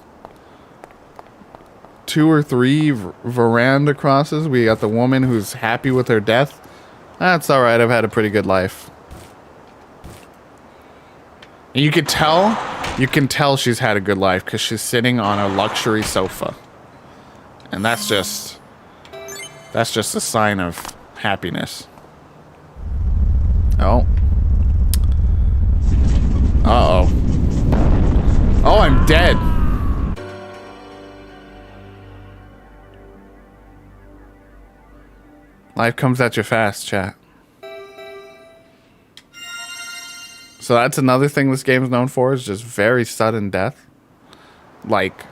or three veranda crosses. We got the woman who's happy with her death. That's all right. I've had a pretty good life. And you can tell she's had a good life because she's sitting on a luxury sofa. And that's just a sign of happiness. Oh. Uh-oh. Oh, I'm dead. Life comes at you fast, chat. So that's another thing this game is known for, is just very sudden death. Like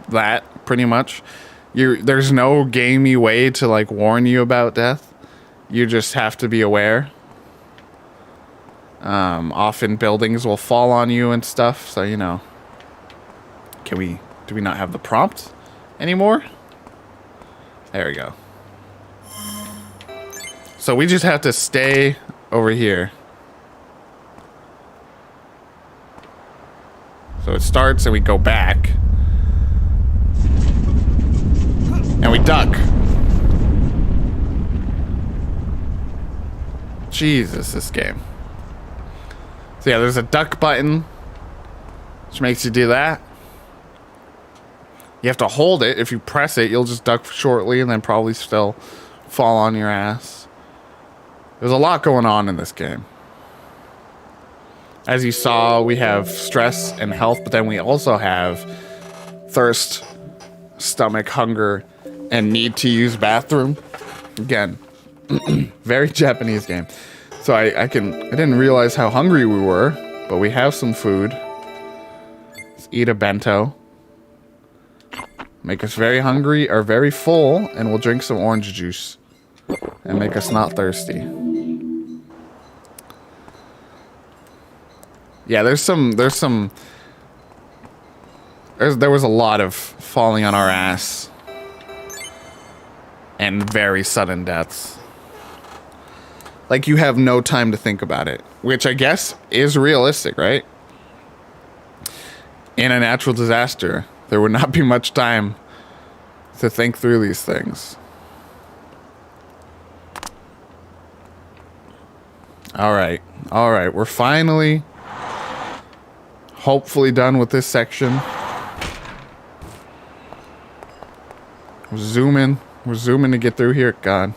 that, pretty much. There's no gamey way to, like, warn you about death. You just have to be aware. Often buildings will fall on you and stuff, so, you know. Do we not have the prompt anymore? There we go. So we just have to stay over here. So it starts and we go back. And we duck. Jesus, this game. So yeah, there's a duck button, which makes you do that. You have to hold it. If you press it, you'll just duck shortly and then probably still fall on your ass. There's a lot going on in this game. As you saw, we have stress and health, but then we also have thirst, stomach, hunger, and need to use bathroom. Again, very Japanese game. So I didn't realize how hungry we were, but we have some food. Let's eat a bento. Make us very hungry or very full, and we'll drink some orange juice and make us not thirsty. Yeah, there was a lot of falling on our ass and very sudden deaths. Like, you have no time to think about it, which I guess is realistic, right? In a natural disaster, there would not be much time to think through these things. All right, we're finally, hopefully, done with this section. We're zooming to get through here. God.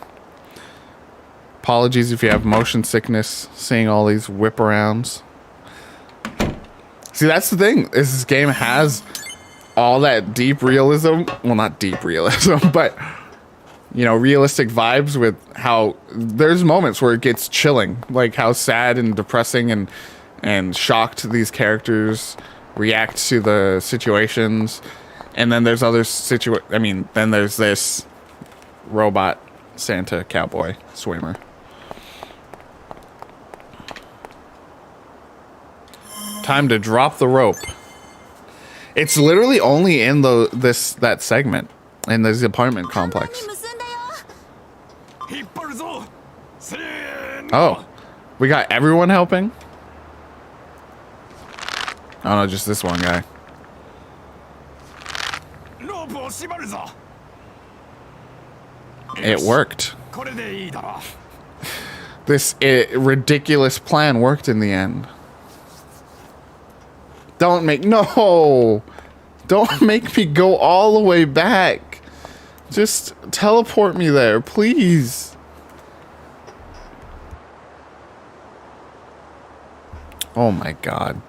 Apologies if you have motion sickness seeing all these whip arounds. See, that's the thing, is this game has all that deep realism. Well, not deep realism, but, you know, realistic vibes with how there's moments where it gets chilling, like how sad and depressing and shocked these characters react to the situations. And then there's other then there's this robot Santa cowboy swimmer. Time to drop the rope. It's literally only in that segment in this apartment complex. Oh, we got everyone helping? Oh no, just this one guy. It worked. This ridiculous plan worked in the end. Don't make me go all the way back. Just teleport me there, please. Oh my god.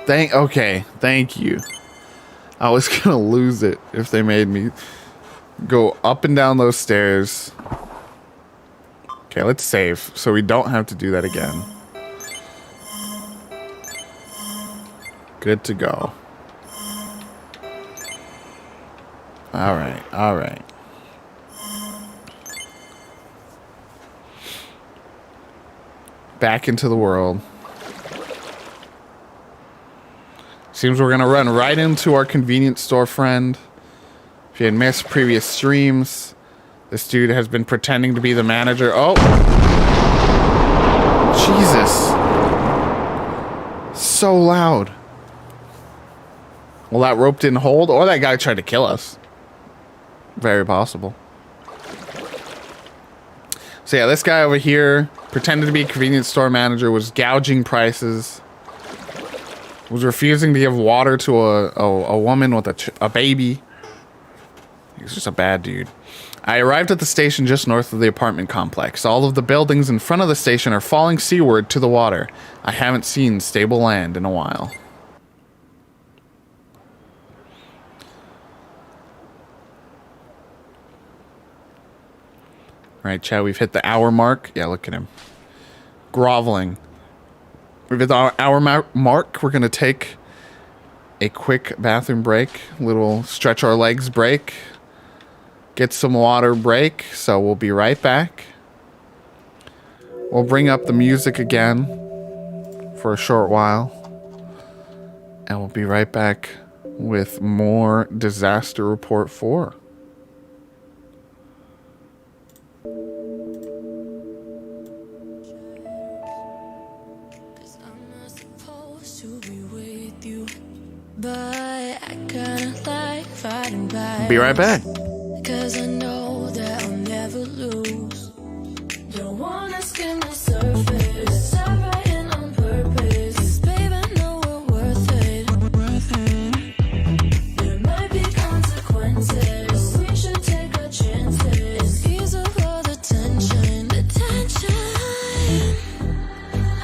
Thank you. I was gonna lose it if they made me go up and down those stairs. Okay, let's save so we don't have to do that again. Good to go. Alright. Back into the world. Seems we're gonna run right into our convenience store friend. If you had missed previous streams, this dude has been pretending to be the manager. Oh! Jesus. So loud. Well, that rope didn't hold, or that guy tried to kill us. Very possible. So yeah, this guy over here pretended to be a convenience store manager, was gouging prices, was refusing to give water to a woman with a baby. He's just a bad dude. I arrived at the station just north of the apartment complex. All of the buildings in front of the station are falling seaward to the water. I haven't seen stable land in a while. All right, Chad, we've hit the hour mark. Yeah, look at him. Groveling. We've hit the hour mark. We're going to take a quick bathroom break. Little stretch our legs break. Get some water break. So we'll be right back. We'll bring up the music again for a short while. And we'll be right back with more Disaster Report 4. Be right back.
Cause I know that I'll never lose. Don't wanna skim the surface. Stop writing on purpose. 'Cause babe, I know we're worth it. There might be consequences. We should take our chances. Ease up all the tension. The tension.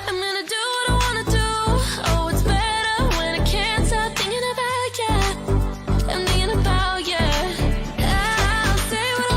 I'm gonna do what I wanna do. Oh, it's better when I can't stop thinking about you. I'm thinking about you. I'll say what I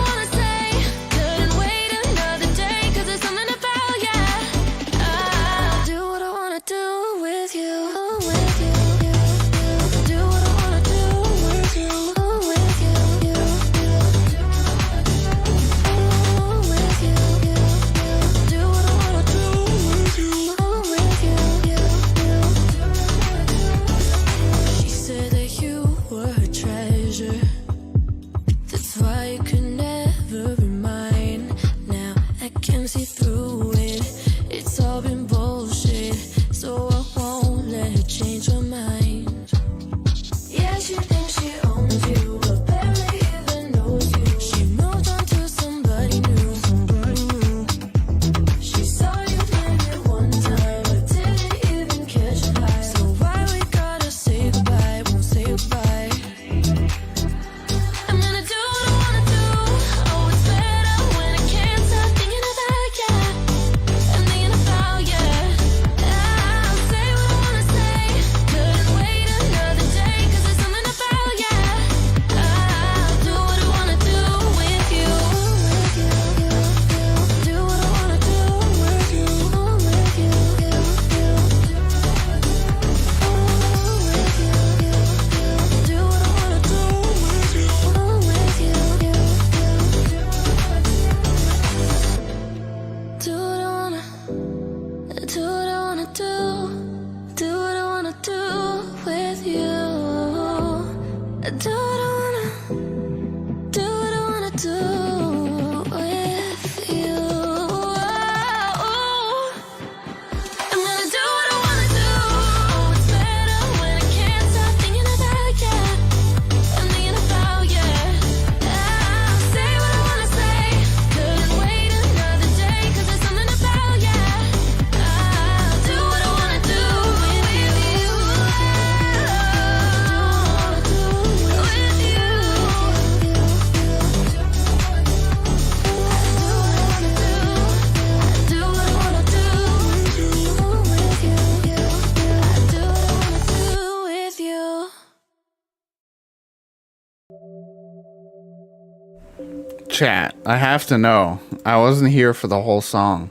Chat, I have to know. I wasn't here for the whole song.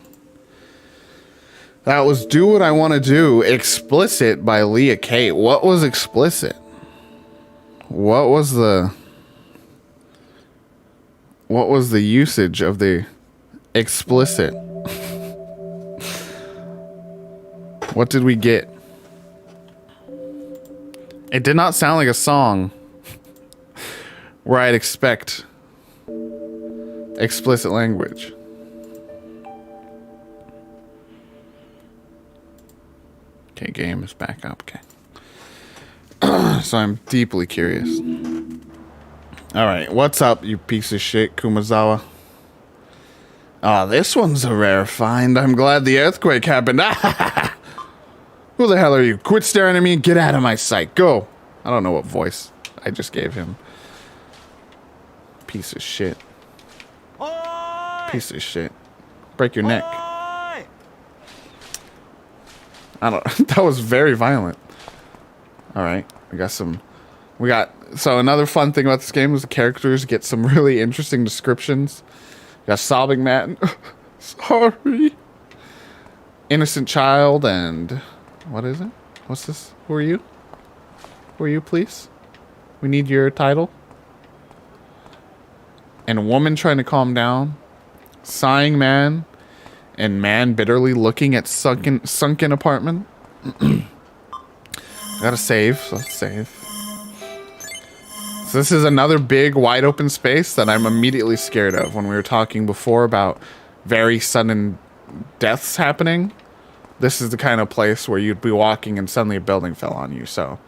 That was Do What I Want to Do, Explicit by Leah Kate. What was explicit? What was the usage of the explicit? What did we get? It did not sound like a song where I'd expect explicit language. Okay, game is back up. Okay. So I'm deeply curious. All right, what's up, you piece of shit, Kumazawa? Oh, this one's a rare find. I'm glad the earthquake happened. Who the hell are you? Quit staring at me and get out of my sight. Go. I don't know what voice I just gave him. Piece of shit. Piece of shit. Break your neck. I don't. That was very violent. All right, so another fun thing about this game is the characters get some really interesting descriptions. You got sobbing man, sorry, innocent child, and what is it? What's this? Who are you? Who are you, please? We need your title. And a woman trying to calm down, sighing man, and man bitterly looking at sunken apartment. Gotta save, so let's save. So this is another big wide open space that I'm immediately scared of. When we were talking before about very sudden deaths happening, this is the kind of place where you'd be walking and suddenly a building fell on you. So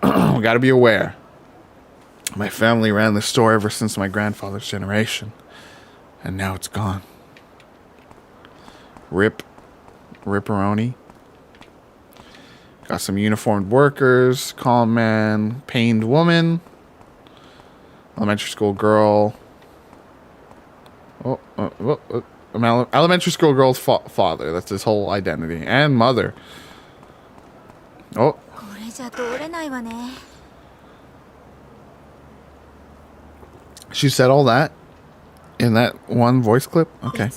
we gotta be aware. My family ran the store ever since my grandfather's generation, and now it's gone. Ripperoni. Got some uniformed workers, calm man, pained woman, elementary school girl. Elementary school girl's father. That's his whole identity. And mother. Oh. She said all that in that one voice clip? Okay.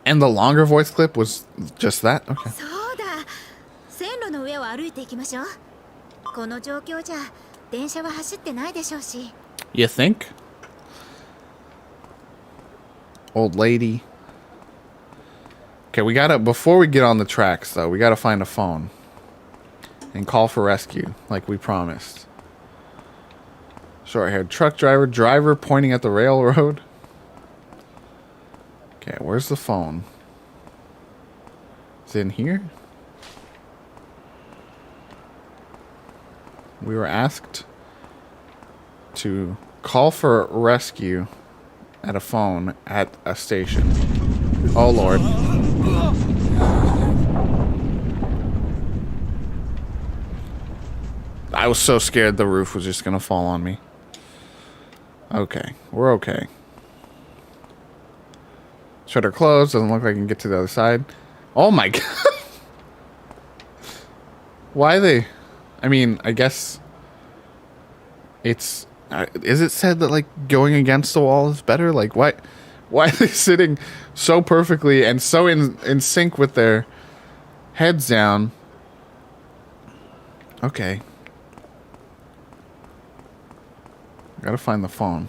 And the longer voice clip was just that? Okay. You think? Old lady. Okay, before we get on the tracks though, we gotta find a phone. And call for rescue, like we promised. Short-haired truck driver pointing at the railroad. Okay, where's the phone? Is it in here? We were asked to call for rescue at a phone at a station. Oh, Lord. I was so scared the roof was just gonna fall on me. Okay, we're okay. Shutter closed. Doesn't look like I can get to the other side. Oh my god. Why they... I mean, I guess... It's... is it said that, like, going against the wall is better? Like, why are they sitting so perfectly and so in sync with their heads down? Okay. Gotta find the phone.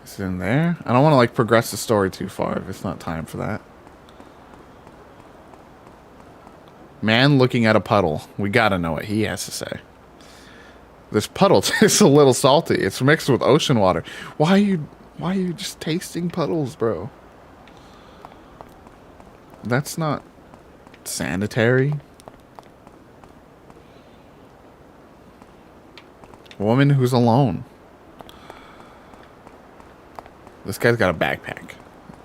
Is it in there? I don't want to, like, progress the story too far if it's not time for that. Man looking at a puddle. We gotta know what he has to say. This puddle tastes a little salty. It's mixed with ocean water. Why are you just tasting puddles, bro? That's not sanitary. Woman who's alone. This guy's got a backpack.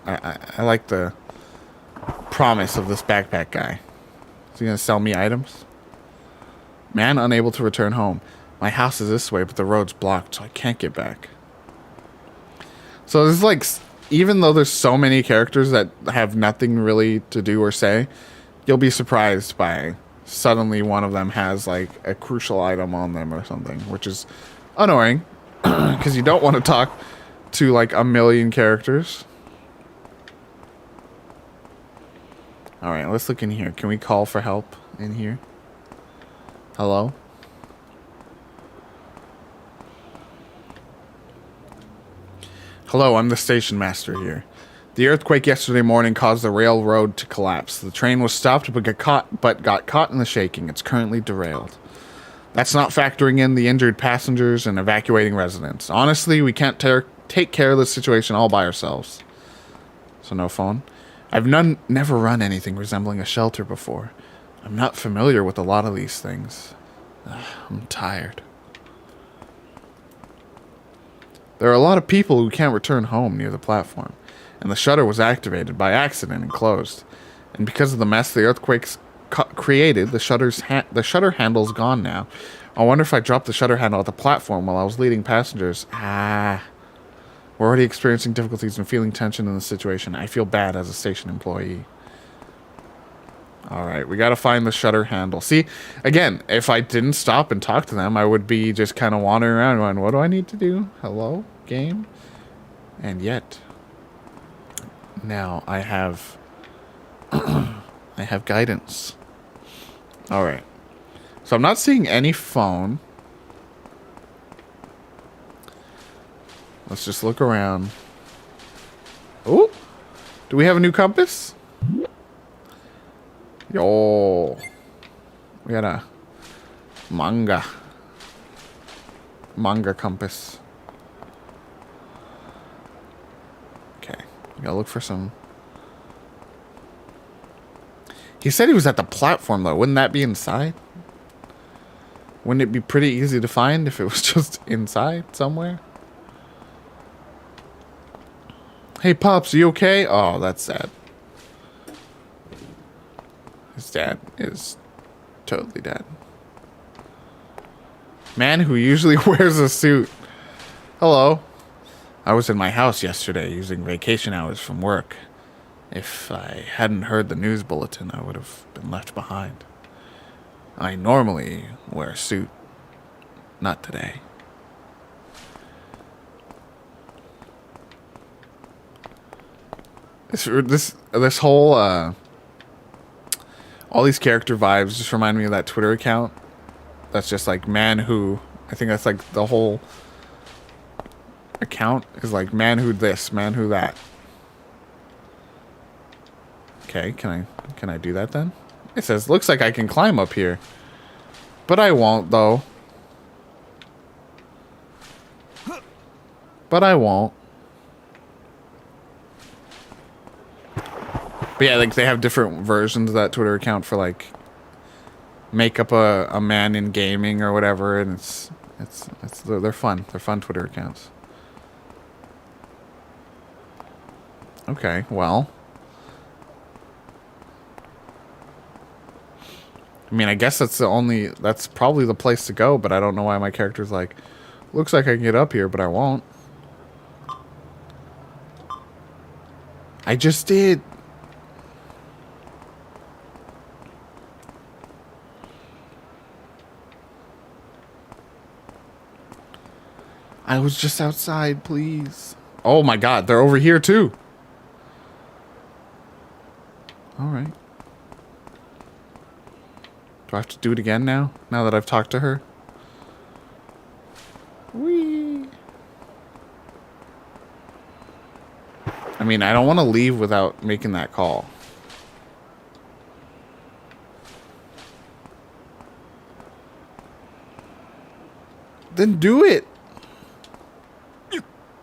I like the promise of this backpack guy. Is he gonna sell me items? Man unable to return home. My house is this way, but the road's blocked, so I can't get back. So there's like, even though there's so many characters that have nothing really to do or say, you'll be surprised by suddenly one of them has like a crucial item on them or something, which is annoying. Because you don't want to talk to like a million characters. All right, let's look in here. Can we call for help in here? Hello? Hello, I'm the station master here. The earthquake yesterday morning caused the railroad to collapse. The train was stopped but got caught in the shaking. It's currently derailed. That's not factoring in the injured passengers and evacuating residents. Honestly, we can't take care of this situation all by ourselves. So no phone. I've never run anything resembling a shelter before. I'm not familiar with a lot of these things. I'm tired. There are a lot of people who can't return home near the platform, and the shutter was activated by accident and closed. And because of the mess the earthquakes created, the shutter handle's gone now. I wonder if I dropped the shutter handle at the platform while I was leading passengers. We're already experiencing difficulties and feeling tension in the situation. I feel bad as a station employee. Alright, we gotta find the shutter handle. See, again, if I didn't stop and talk to them, I would be just kind of wandering around going, what do I need to do? Hello, game? And yet, now I have... I have guidance. Alright. So I'm not seeing any phone. Let's just look around. Oh! Do we have a new compass? Yo. We got a manga compass. Okay. We gotta look for some... He said he was at the platform, though. Wouldn't that be inside? Wouldn't it be pretty easy to find if it was just inside somewhere? Hey, Pops, you okay? Oh, that's sad. His dad is totally dead. Man who usually wears a suit. Hello. I was in my house yesterday using vacation hours from work. If I hadn't heard the news bulletin, I would have been left behind. I normally wear a suit. Not today. This whole all these character vibes just remind me of that Twitter account. That's just like man who. I think that's like the whole account is like man who this, man who that. Okay, can I do that then? It says looks like I can climb up here. But I won't though. But I won't. But yeah, like they have different versions of that Twitter account for like make up a man in gaming or whatever, and they're fun. They're fun Twitter accounts. Okay, well. I mean, I guess that's probably the place to go, but I don't know why my character's like, looks like I can get up here, but I won't. I just did. I was just outside, please. Oh my god, they're over here too. Alright. Do I have to do it again now? Now that I've talked to her? Whee! I mean, I don't want to leave without making that call. Then do it!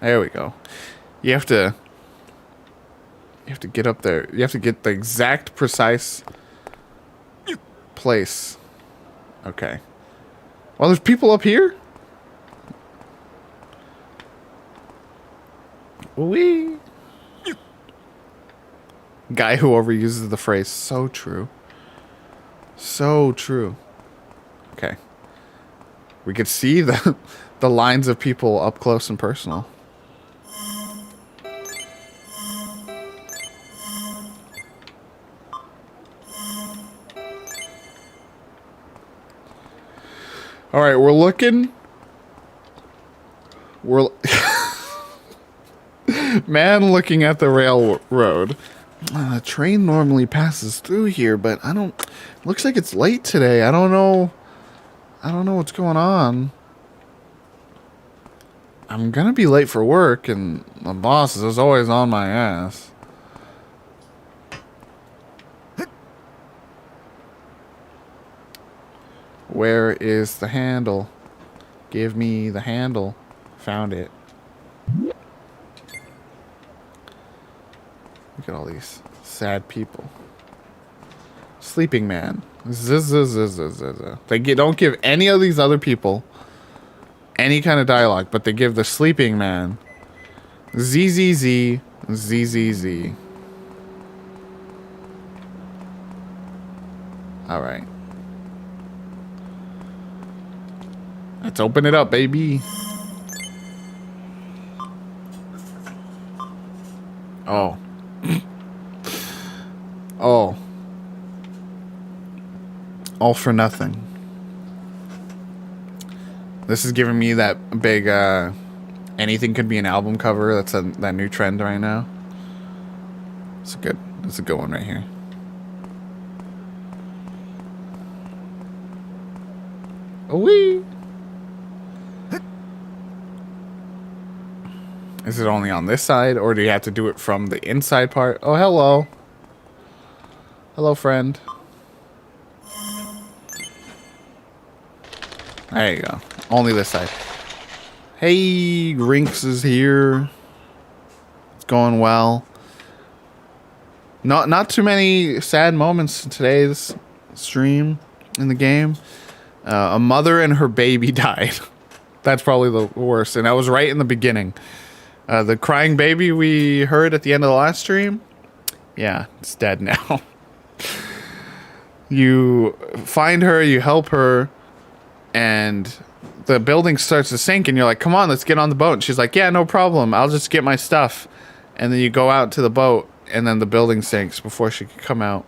There we go. You have to get up there. You have to get the exact precise place. Okay. Well, there's people up here? Wee. Guy who overuses the phrase so true. So true. Okay. We could see the lines of people up close and personal. All right, we're looking We're man looking at the railroad. The train normally passes through here, but I don't. Looks like it's late today. I don't know what's going on. I'm gonna be late for work, and the boss is always on my ass. Where is the handle? Give me the handle. Found it. Look at all these sad people. Sleeping man. They don't give any of these other people any kind of dialogue, but they give the sleeping man ZZZ. All right. Let's open it up, baby. Oh. Oh. All for nothing. This is giving me that big, anything could be an album cover. That's that new trend right now. It's a good one right here. Wee. Is it only on this side, or do you have to do it from the inside part? Oh, hello. Hello, friend. There you go. Only this side. Hey, Rinks is here. It's going well. Not too many sad moments in today's stream in the game. A mother and her baby died. That's probably the worst, and that was right in the beginning. The crying baby we heard at the end of the last stream, yeah, it's dead now. You find her, you help her, and the building starts to sink, and you're like, come on, let's get on the boat. And she's like, yeah, no problem. I'll just get my stuff. And then you go out to the boat, and then the building sinks before she could come out.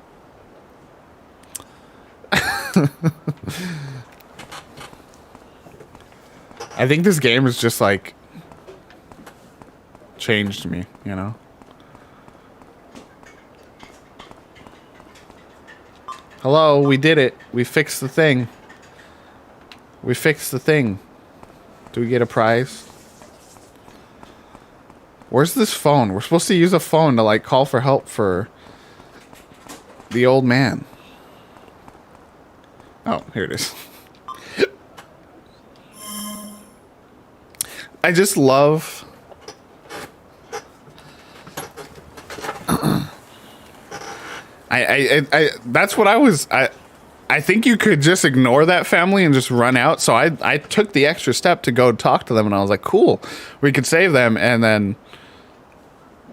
I think this game is just like changed me, you know? Hello, we did it. We fixed the thing. We fixed the thing. Do we get a prize? Where's this phone? We're supposed to use a phone to like call for help for the old man. Oh, here it is. I just love I that's what I think you could just ignore that family and just run out. So I took the extra step to go talk to them, and I was like, cool, we could save them. And then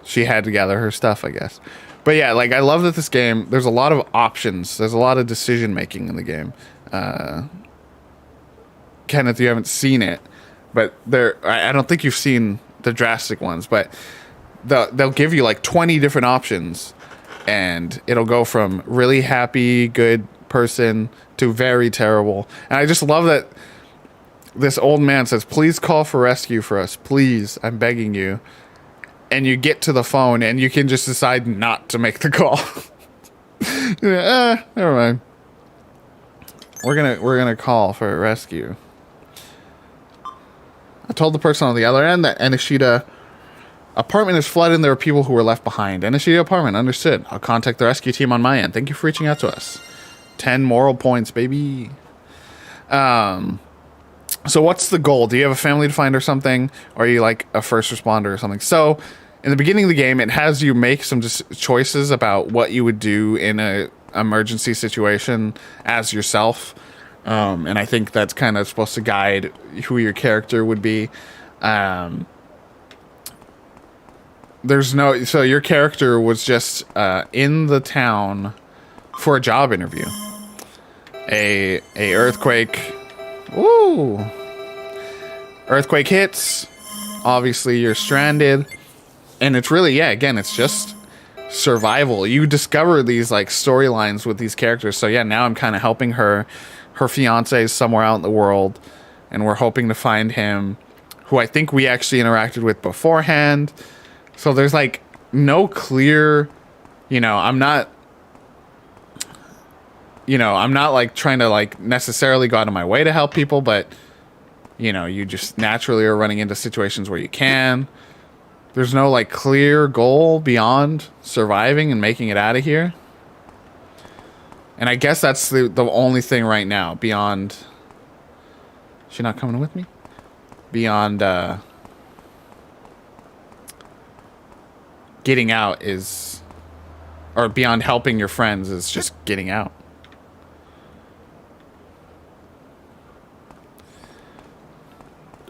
she had to gather her stuff, I guess. But yeah, like, I love that this game, there's a lot of options. There's a lot of decision making in the game. Kenneth, you haven't seen it, but I don't think you've seen the drastic ones, but they'll give you like 20 different options, and it'll go from really happy, good person to very terrible. And I just love that this old man says, please call for rescue for us. Please, I'm begging you. And you get to the phone, and you can just decide not to make the call. Never mind. We're gonna call for rescue. I told the person on the other end that Enishida apartment is flooded and there are people who were left behind. Enishida apartment, understood. I'll contact the rescue team on my end. Thank you for reaching out to us. 10 moral points, baby. So what's the goal? Do you have a family to find or something? Or are you like a first responder or something? So in the beginning of the game, it has you make some just choices about what you would do in a emergency situation as yourself. And I think that's kind of supposed to guide who your character would be. So your character was just in the town for a job interview. A earthquake. Woo! Earthquake hits. Obviously, you're stranded. And it's really, yeah, again, it's just survival. You discover these like storylines with these characters. So yeah, now I'm kind of helping her. Her fiance is somewhere out in the world, and we're hoping to find him. who I think we actually interacted with beforehand. So there's like no clear, I'm not like trying to like necessarily go out of my way to help people, but you just naturally are running into situations where you can. There's no like clear goal beyond surviving and making it out of here. And I guess that's the only thing right now beyond. She not coming with me? Beyond getting out is, or beyond helping your friends is just getting out.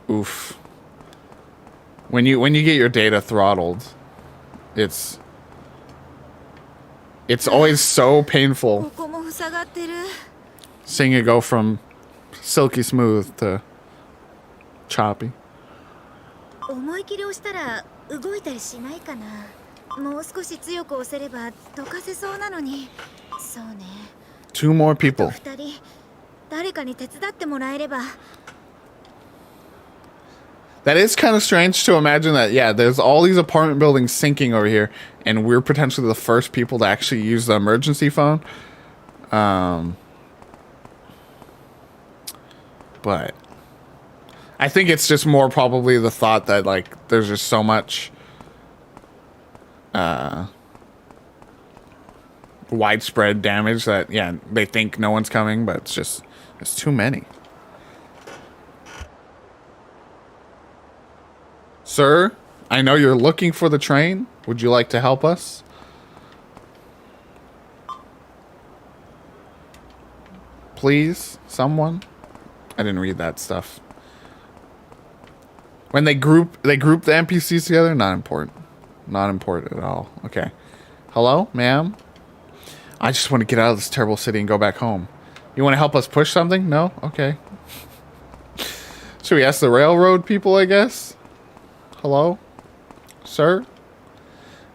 Oof. When you get your data throttled, it's always so painful
ここも塞がってる。
seeing it go from silky smooth to choppy.
思い切り押したら動いたりしないかな。もう少し強く押せればどかせそうなのに。そうね。
Two more people.
2人誰かに手伝ってもらえれば。
That is kind of strange to imagine that, yeah, there's all these apartment buildings sinking over here, and we're potentially the first people to actually use the emergency phone. But I think it's just more probably the thought that, like, there's just so much widespread damage that, yeah, they think no one's coming, but it's too many. Sir, I know you're looking for the train. Would you like to help us? Please, someone? I didn't read that stuff. When they group the NPCs together? Not important. Not important at all. Okay. Hello, ma'am? I just want to get out of this terrible city and go back home. You want to help us push something? No? Okay. Should we ask the railroad people, I guess? Hello? Sir?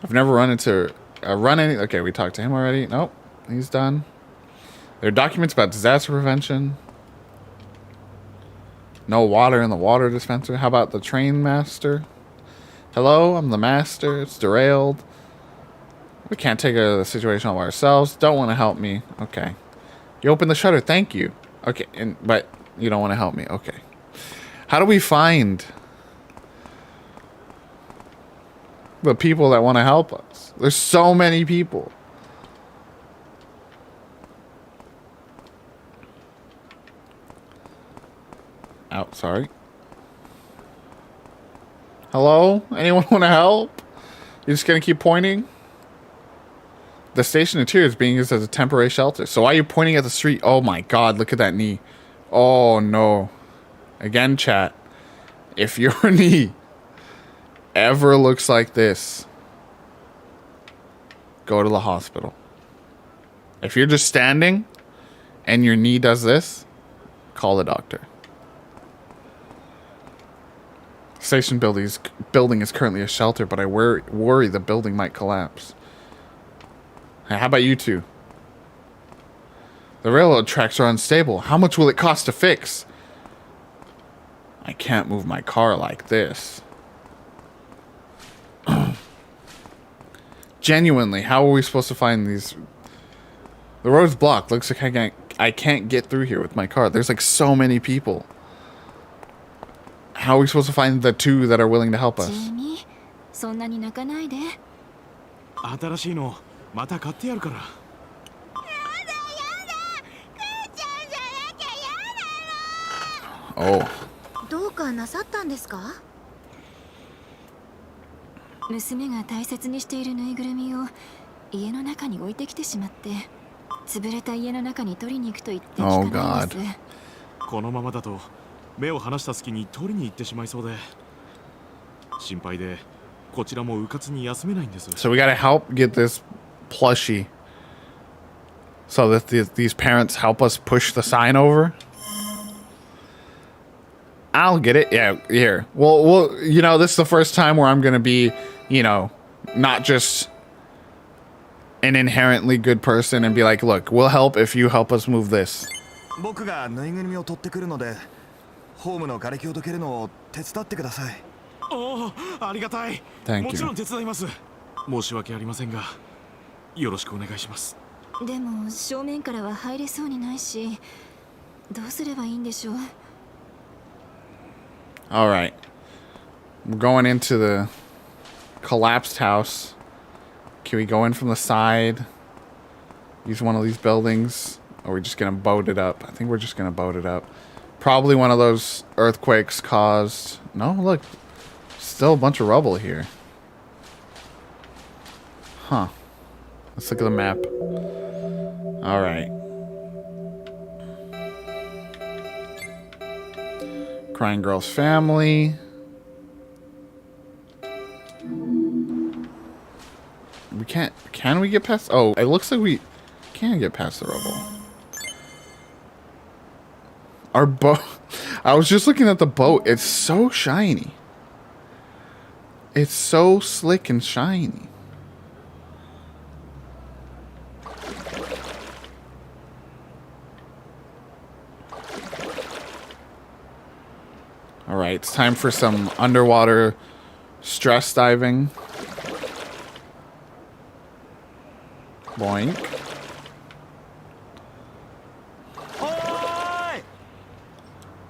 I've never run into... Okay, we talked to him already. Nope. He's done. There are documents about disaster prevention. No water in the water dispenser. How about the train master? Hello, I'm the master. It's derailed. We can't take the situation all by ourselves. Don't want to help me. Okay. You open the shutter. Thank you. Okay, but you don't want to help me. Okay. How do we find the people that want to help us? There's so many people. Oh, sorry. Hello? Anyone want to help? You're just gonna keep pointing? The station interior is being used as a temporary shelter. So why are you pointing at the street? Oh my god, look at that knee. Oh no. Again, chat. If your knee ever looks like this, go to the hospital. If you're just standing and your knee does this, call the doctor. Station building is currently a shelter, but I worry the building might collapse. Hey, how about you two? The railroad tracks are unstable. How much will it cost to fix? I can't move my car like this. Genuinely, how are we supposed to find these? The road's blocked. Looks like I can't get through here with my car. There's like so many people. How are we supposed to find the two that are willing to help us?
そんなに泣かないで。
新しいのまた買ってやるから。
Oh.
どうかなさったんですか？娘が大切にしているぬいぐるみを家の中に置いてきてしまって、潰れた家の中に取りに行くと言って聞かないんです。
このままだと目を離した隙に取りに行ってしまいそうで心配でこちらもうかつに休めないんです。
So we gotta help get this plushie so that these parents help us push the sign over. I'll get it. Yeah, here. Well, this is the first time where I'm gonna be, not just an inherently good person and be like, look, we'll help if you help us move this.
僕がぬいぐるみを取ってくるので
ホームの瓦礫をどけるのを手伝ってください。
おお、ありがたい。
Thank
もちろ
you.
ん手伝います。申し訳ありませんが、よろしくお願いします。
でも正面からは入れそうにないし、どうすればいいんでしょう。
All right. We're going into the collapsed house. Can we go in from the side? Use one of these buildings? Or are we just going to boat it up? I think we're just going to boat it up. Probably one of those earthquakes caused... No, look. Still a bunch of rubble here. Huh. Let's look at the map. All right. Crying Girl's family. We can't... Can we get past... Oh, it looks like we can get past the rubble. Our boat... I was just looking at the boat. It's so shiny. It's so slick and shiny. All right, it's time for some underwater stress diving. Boink.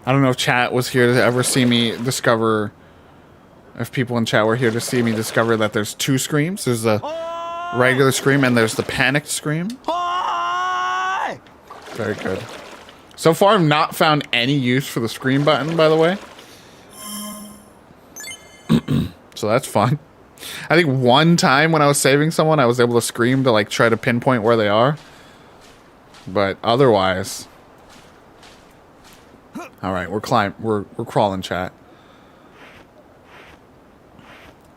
I don't know if chat was here to ever see me discover... If people in chat were here to see me discover that there's two screams. There's the regular scream and there's the panicked scream. Very good. So far, I've not found any use for the scream button, by the way. So that's fun. I think one time when I was saving someone, I was able to scream to like try to pinpoint where they are. But otherwise... Alright, we're crawling, chat.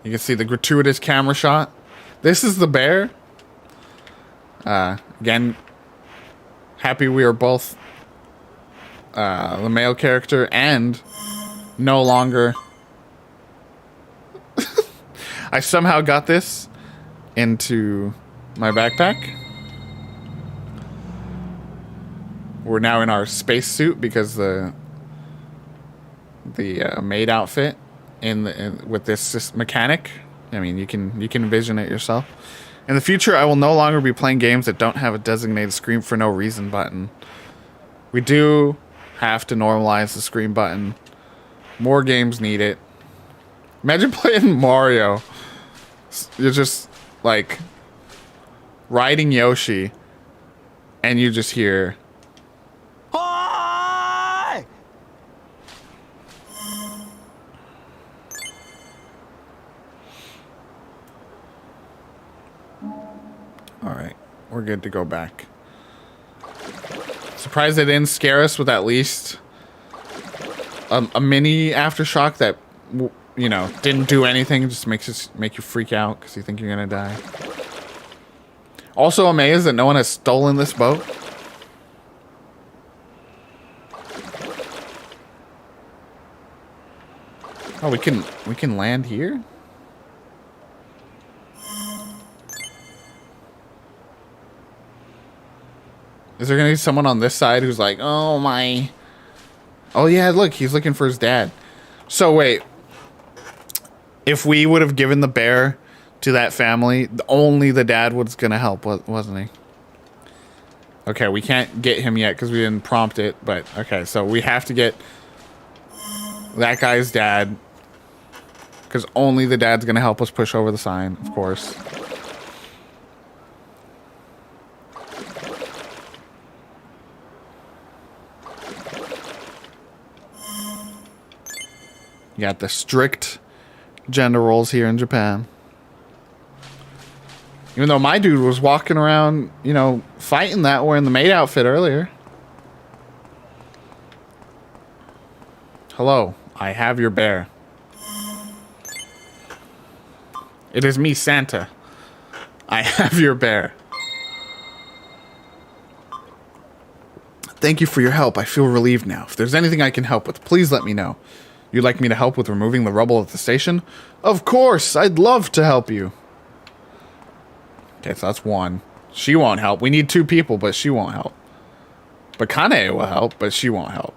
You can see the gratuitous camera shot. This is the bear. Again, happy we are both the male character and no longer... I somehow got this into my backpack. We're now in our spacesuit because the maid outfit with this mechanic. I mean, you can envision it yourself. In the future, I will no longer be playing games that don't have a designated scream for no reason button. We do have to normalize the scream button. More games need it. Imagine playing Mario. You're just like riding Yoshi, and you just hear. Alright, we're good to go back. Surprised they didn't scare us with at least a mini aftershock that, you know, didn't do anything. Just make you freak out because you think you're gonna die. Also amazed that no one has stolen this boat. Oh, we can land here? Is there gonna be someone on this side who's like, oh my... Oh yeah, look, he's looking for his dad. So wait. If we would have given the bear to that family, only the dad was gonna help, wasn't he? Okay, we can't get him yet because we didn't prompt it, but okay, so we have to get that guy's dad because only the dad's gonna help us push over the sign, of course. You got the strict gender roles here in Japan. Even though my dude was walking around, you know, fighting that wearing the maid outfit earlier. Hello, I have your bear. It is me, Santa. I have your bear. Thank you for your help. I feel relieved now. If there's anything I can help with, please let me know. You'd like me to help with removing the rubble at the station? Of course, I'd love to help you. Okay, so that's one. She won't help. We need two people, but she won't help. But Kane will help, but she won't help.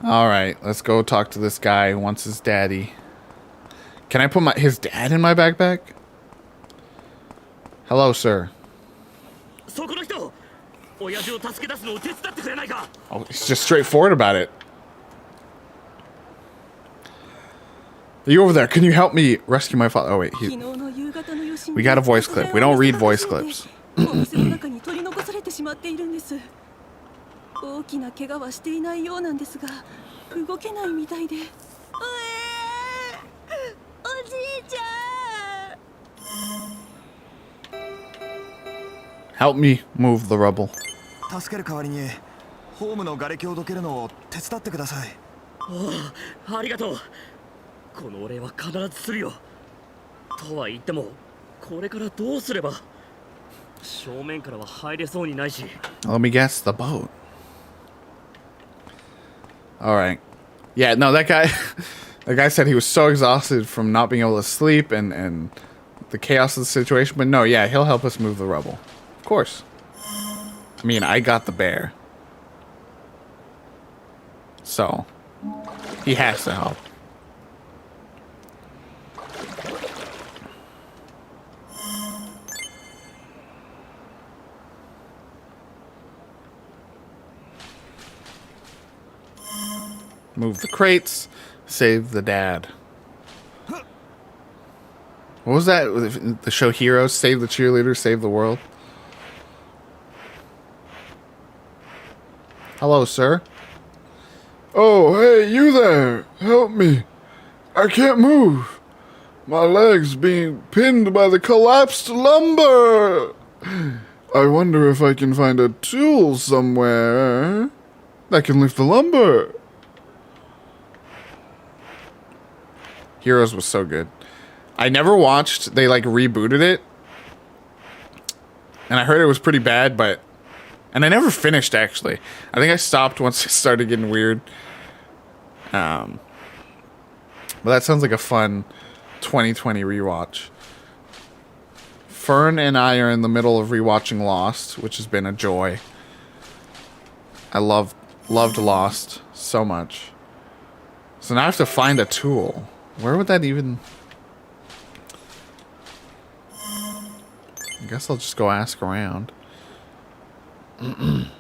Alright, let's go talk to this guy who wants his daddy. Can I put his dad in my backpack? Hello, sir. Oh, he's just straightforward about it. Are you over there? Can you help me rescue my father? Oh, wait. We got a voice clip. We don't read voice clips.
大きな怪我はしていないようなんですが動けないみたいでおじいちゃん
Help me move the rubble.
助ける代わりにホームの瓦礫をどけるのを手伝ってください。
おお、ありがとう。このお礼は必ずするよ。とは言ってもこれからどうすれば。正面からは入れそうにないし。
Let me guess, the boat. Alright. Yeah, no, that guy that guy said he was so exhausted from not being able to sleep and the chaos of the situation. But no, yeah, he'll help us move the rubble. Of course. I mean, I got the bear. So, he has to help. Move the crates, save the dad. What was that? The show Heroes, save the cheerleaders, save the world. Hello, sir.
Oh, hey, you there. Help me. I can't move. My leg's being pinned by the collapsed lumber. I wonder if I can find a tool somewhere that can lift the lumber.
Heroes was so good. I never watched, they like rebooted it. And I heard it was pretty bad, but... And I never finished, actually. I think I stopped once it started getting weird. But that sounds like a fun 2020 rewatch. Fern and I are in the middle of rewatching Lost, which has been a joy. I loved Lost so much. So now I have to find a tool. Where would that even... I guess I'll just go ask around. And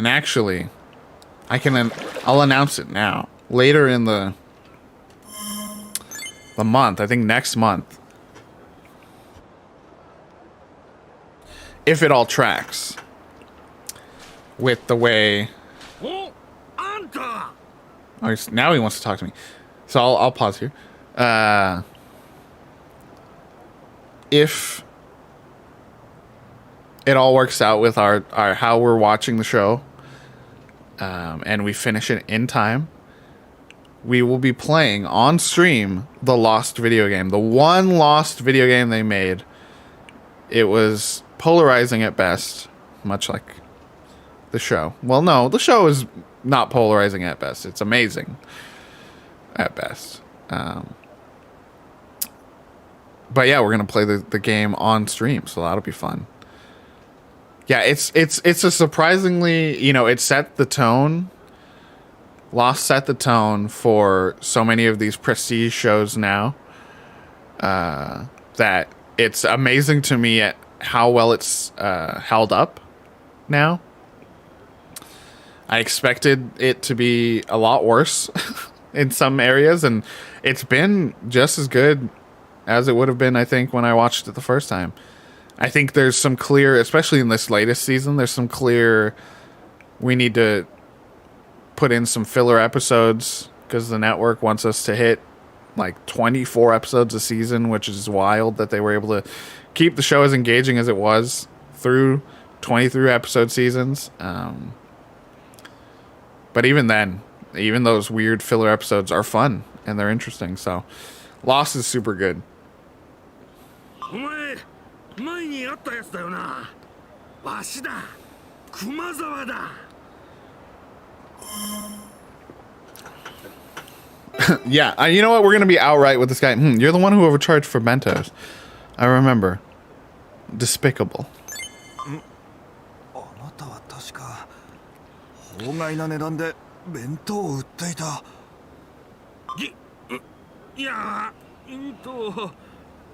actually, I'll announce it now. Later in the month, I think next month. If it all tracks. With the way... Oh, now he wants to talk to me. So I'll pause here. If it all works out with our how we're watching the show, and we finish it in time, we will be playing on stream the Lost video game. The one Lost video game they made. It was polarizing at best, much like the show. Well, no, the show is not polarizing at best. It's amazing at best. But yeah, we're gonna play the game on stream, so that'll be fun. Yeah, it's a surprisingly, it set the tone. Lost set the tone for so many of these prestige shows now. That it's amazing to me at how well it's held up now. I expected it to be a lot worse in some areas, and it's been just as good as it would have been, I think, when I watched it the first time. I think there's some clear, especially in this latest season, there's some clear, we need to put in some filler episodes because the network wants us to hit like 24 episodes a season, which is wild that they were able to keep the show as engaging as it was through 23 episode seasons. But even then, even those weird filler episodes are fun and they're interesting. So Lost is super good. Yeah, you know what? We're going to be outright with this guy. You're the one who overcharged for bentos. I remember. Despicable.
法外な値段で弁当を売っていた。
いや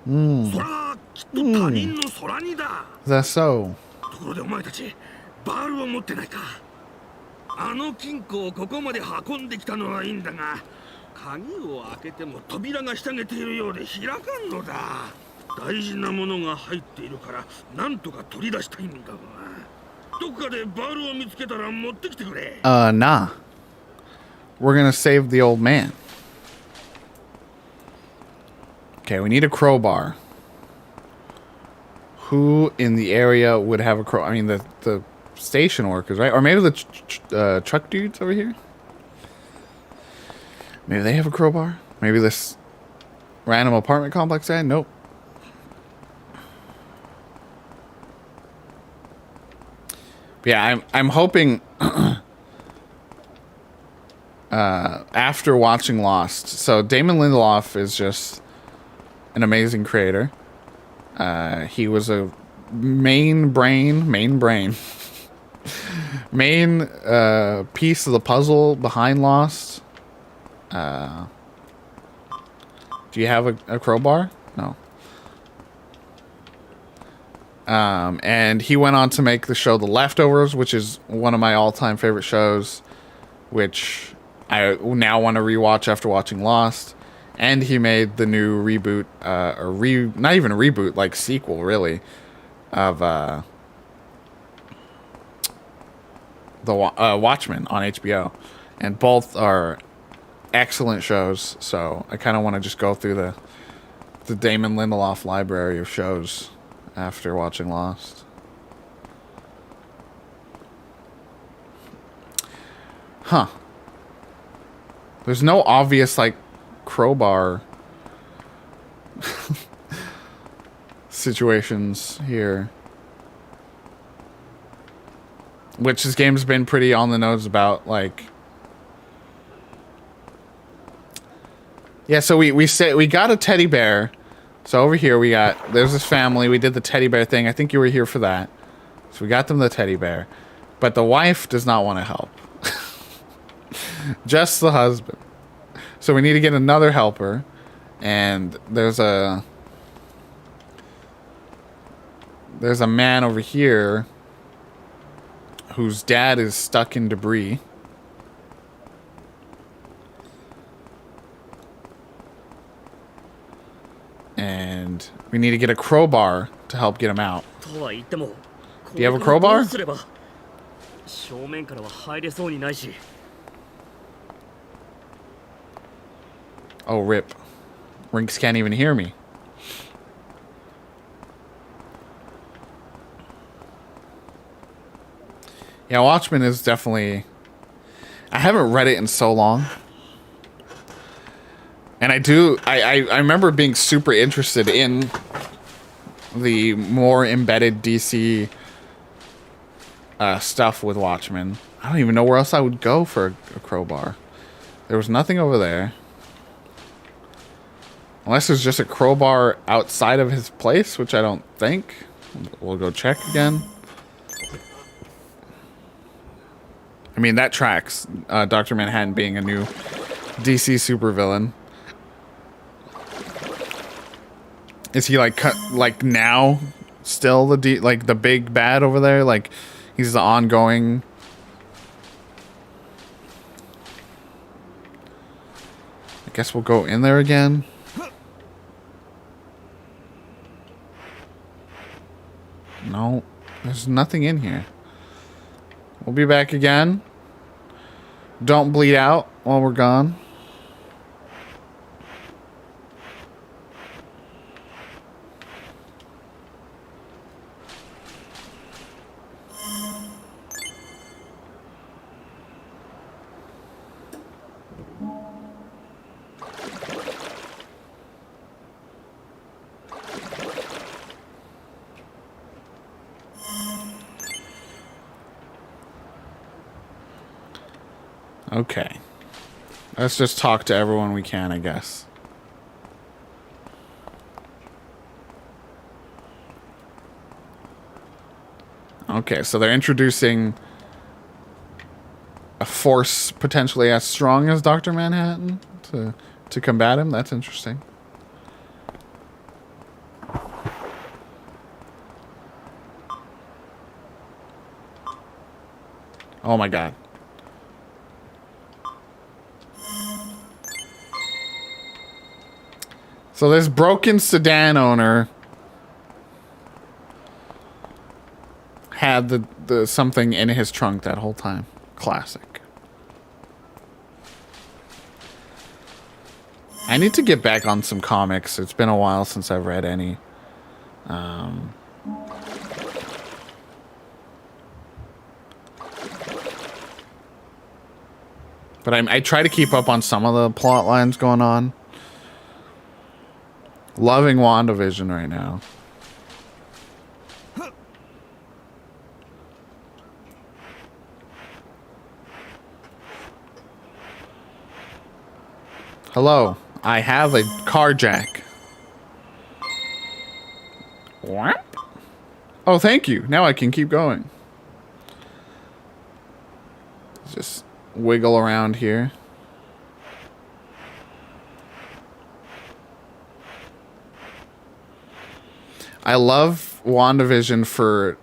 Mm.
そらきっと他人の空にだ。
That's so.
ところでお前たちバールを持ってないか。あの金庫をここまで運んできたのはいいんだが、鍵を開けても扉がひしゃげているようで開かんのだ。大事なものが入っているからなんとか取り出したいんだが、どこかでバールを見つけたら持ってきてくれ。
Nah. We're gonna save the old man. Okay, we need a crowbar. Who in the area would have a crow? I mean, the station workers, right? Or maybe the truck dudes over here? Maybe they have a crowbar? Maybe this random apartment complex guy? Nope. But yeah, I'm hoping after watching Lost. So Damon Lindelof is just an amazing creator. He was a main piece of the puzzle behind Lost. Do you have a crowbar? No. And he went on to make the show The Leftovers, which is one of my all-time favorite shows, which I now want to rewatch after watching Lost. And he made the new reboot, not even a reboot, like sequel, really, of the Watchmen on HBO. And both are excellent shows, so I kind of want to just go through the Damon Lindelof library of shows after watching Lost. Huh. There's no obvious, like, crowbar situations here, which this game's been pretty on the nose about. Like, yeah, so we got a teddy bear. So over here there's this family. We did the teddy bear thing. I think you were here for that. So we got them the teddy bear, but the wife does not want to help. Just the husband. So we need to get another helper, and there's a man over here whose dad is stuck in debris. And we need to get a crowbar to help get him out. Do you have a crowbar? Oh, rip. Rinks can't even hear me. Yeah, Watchmen is definitely... I haven't read it in so long. And I remember being super interested in the more embedded DC stuff with Watchmen. I don't even know where else I would go for a crowbar. There was nothing over there. Unless there's just a crowbar outside of his place, which I don't think. We'll go check again. I mean, that tracks. Dr. Manhattan being a new DC supervillain. Is he like now still the big bad over there? Like he's the ongoing... I guess we'll go in there again. No, there's nothing in here. We'll be back again. Don't bleed out while we're gone. Okay. Let's just talk to everyone we can, I guess. Okay, so they're introducing a force potentially as strong as Dr. Manhattan to combat him. That's interesting. Oh my god. So this broken sedan owner had the something in his trunk that whole time. Classic. I need to get back on some comics. It's been a while since I've read any. But I try to keep up on some of the plot lines going on. Loving WandaVision right now. Hello, I have a car jack. What? Oh, thank you. Now I can keep going. Just wiggle around here. I love WandaVision for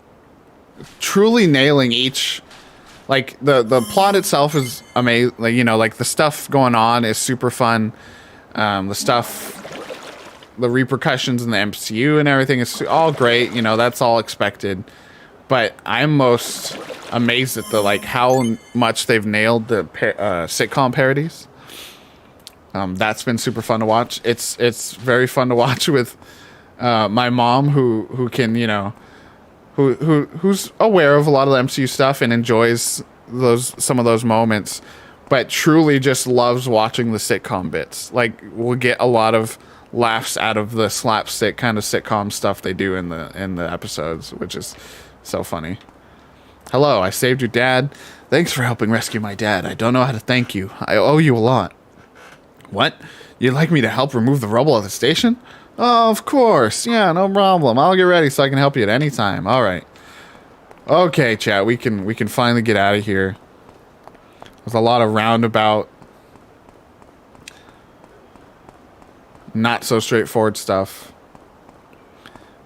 truly nailing each, like the plot itself is amazing. Like, you know, like the stuff going on is super fun. The repercussions in the MCU and everything is all great. You know, that's all expected. But I'm most amazed at the how much they've nailed the sitcom parodies. That's been super fun to watch. It's very fun to watch with my mom, who can, you know, who's aware of a lot of the MCU stuff and enjoys some of those moments, but truly just loves watching the sitcom bits. Like, we'll get a lot of laughs out of the slapstick kind of sitcom stuff they do in the episodes, which is so funny. Hello, I saved your dad. Thanks for helping rescue my dad. I don't know how to thank you. I owe you a lot. What? You'd like me to help remove the rubble of the station? Oh, of course. Yeah, no problem. I'll get ready so I can help you at any time. All right. Okay, chat. We can finally get out of here. There's a lot of roundabout, not so straightforward stuff.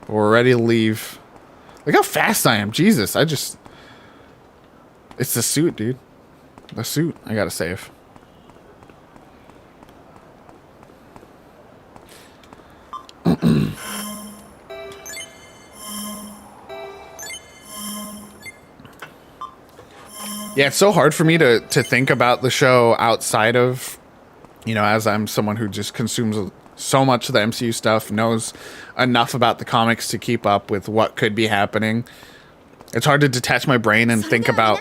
But we're ready to leave. Look how fast I am. Jesus, it's the suit, dude. The suit. I gotta save. Yeah, it's so hard for me to think about the show outside of, you know, as I'm someone who just consumes so much of the MCU stuff, knows enough about the comics to keep up with what could be happening. It's hard to detach my brain and think about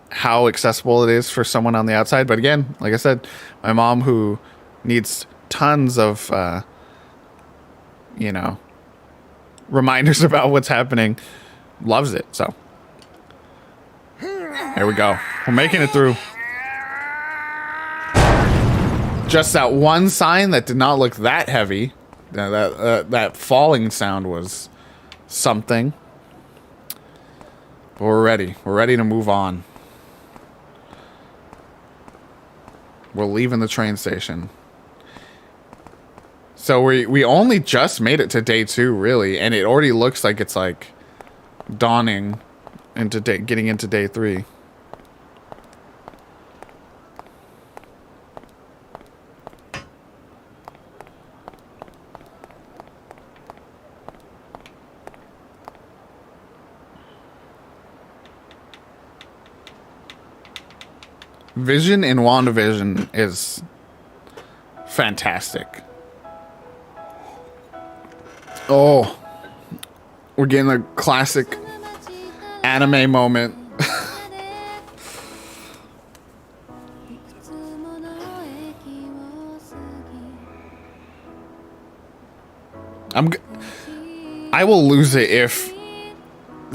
how accessible it is for someone on the outside. But again, like I said, my mom, who needs tons of, you know, reminders about what's happening, loves it. So there we go. We're making it through. Just that one sign that did not look that heavy. That falling sound was something. But we're ready. We're ready to move on. We're leaving the train station. So we only just made it to day 2, really, and it already looks like it's like dawning into getting into day 3. Vision in WandaVision is fantastic. Oh, we're getting a classic anime moment. I will lose it if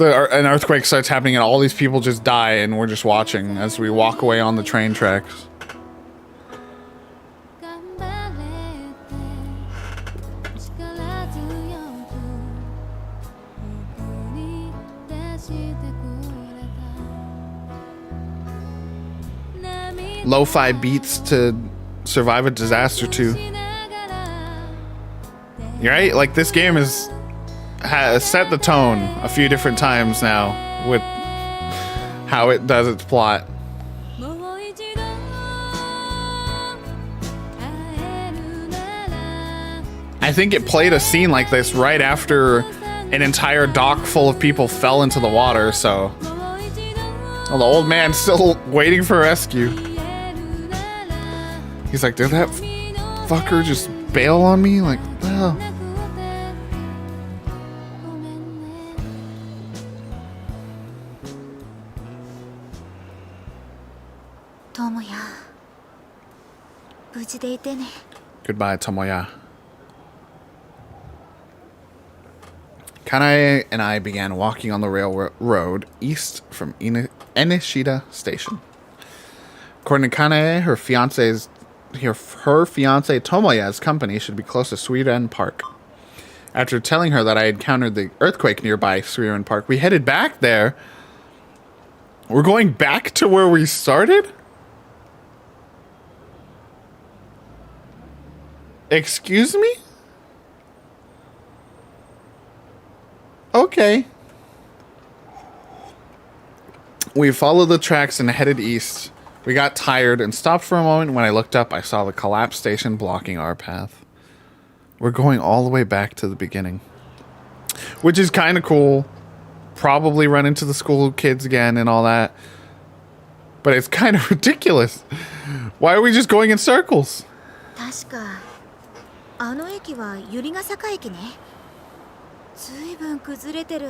an earthquake starts happening and all these people just die and we're just watching as we walk away on the train tracks. lo-fi beats to survive a disaster to. Right? Like, this game has set the tone a few different times now with how it does its plot. I think it played a scene like this right after an entire dock full of people fell into the water, so... Well, the old man's still waiting for rescue. He's like, did that fucker just bail on me? Like, what the hell?
Tomoya, 無事でいてね。
Goodbye, Tomoya. Kanae and I began walking on the railroad east from Enishida Station. According to Kanae, her fiance Tomoya's company should be close to Suiren Park. After telling her that I encountered the earthquake nearby Suiren Park, we headed back there. We're going back to where we started? Excuse me? Okay. We followed the tracks and headed east. We got tired and stopped for a moment. When I looked up, I saw the collapsed station blocking our path. We're going all the way back to the beginning. Which is kind of cool. Probably run into the school kids again and all that. But it's kind of ridiculous. Why are we just going in circles?
確かあの駅は百合ヶ坂駅ね。ずいぶん崩れてる。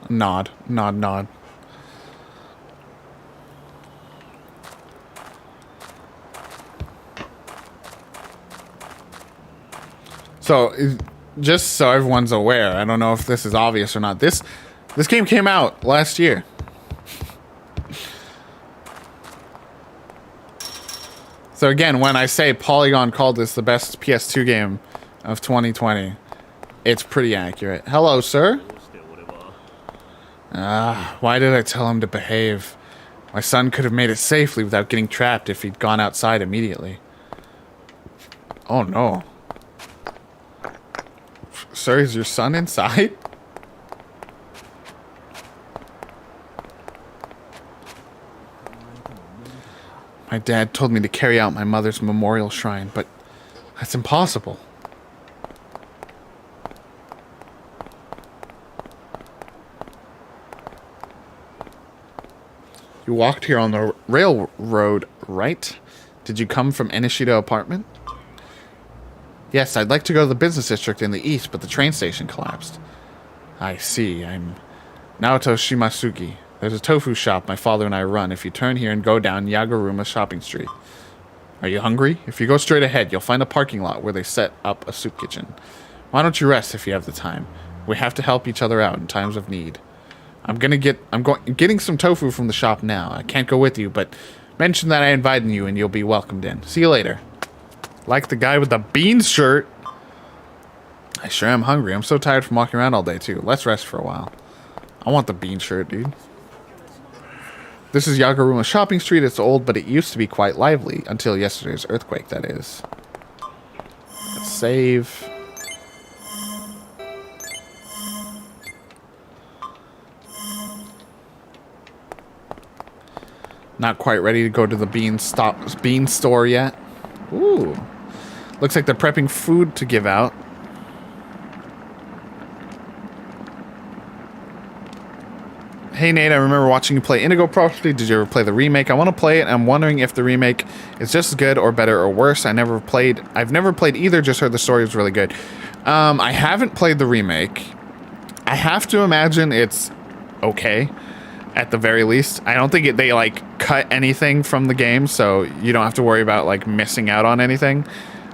Nod, nod, nod. So, just so everyone's aware, I don't know if this is obvious or not. This game came out last year. So again, when I say Polygon called this the best PS2 game of 2020, it's pretty accurate. Hello, sir. Why did I tell him to behave? My son could have made it safely without getting trapped if he'd gone outside immediately. Oh no. Sir, is your son inside? My dad told me to carry out my mother's memorial shrine, but that's impossible. You walked here on the railroad, right? Did you come from Enishida apartment? Yes, I'd like to go to the business district in the east, but the train station collapsed. I see. I'm Naoto Shimasugi. There's a tofu shop my father and I run if you turn here and go down Yagaruma Shopping Street. Are you hungry? If you go straight ahead, you'll find a parking lot where they set up a soup kitchen. Why don't you rest if you have the time? We have to help each other out in times of need. I'm getting some tofu from the shop now. I can't go with you, but mention that I invited you and you'll be welcomed in. See you later. Like the guy with the beans shirt. I sure am hungry. I'm so tired from walking around all day too. Let's rest for a while. I want the bean shirt, dude. This is Yagaruma Shopping Street. It's old, but it used to be quite lively until yesterday's earthquake, that is. Let's save. Not quite ready to go to the bean store yet. Ooh. Looks like they're prepping food to give out. Hey Nate, I remember watching you play Indigo Property. Did you ever play the remake? I want to play it. I'm wondering if the remake is just as good or better or worse. I've never played either, just heard the story was really good. I haven't played the remake. I have to imagine it's okay, at the very least. I don't think they like cut anything from the game, so you don't have to worry about like missing out on anything.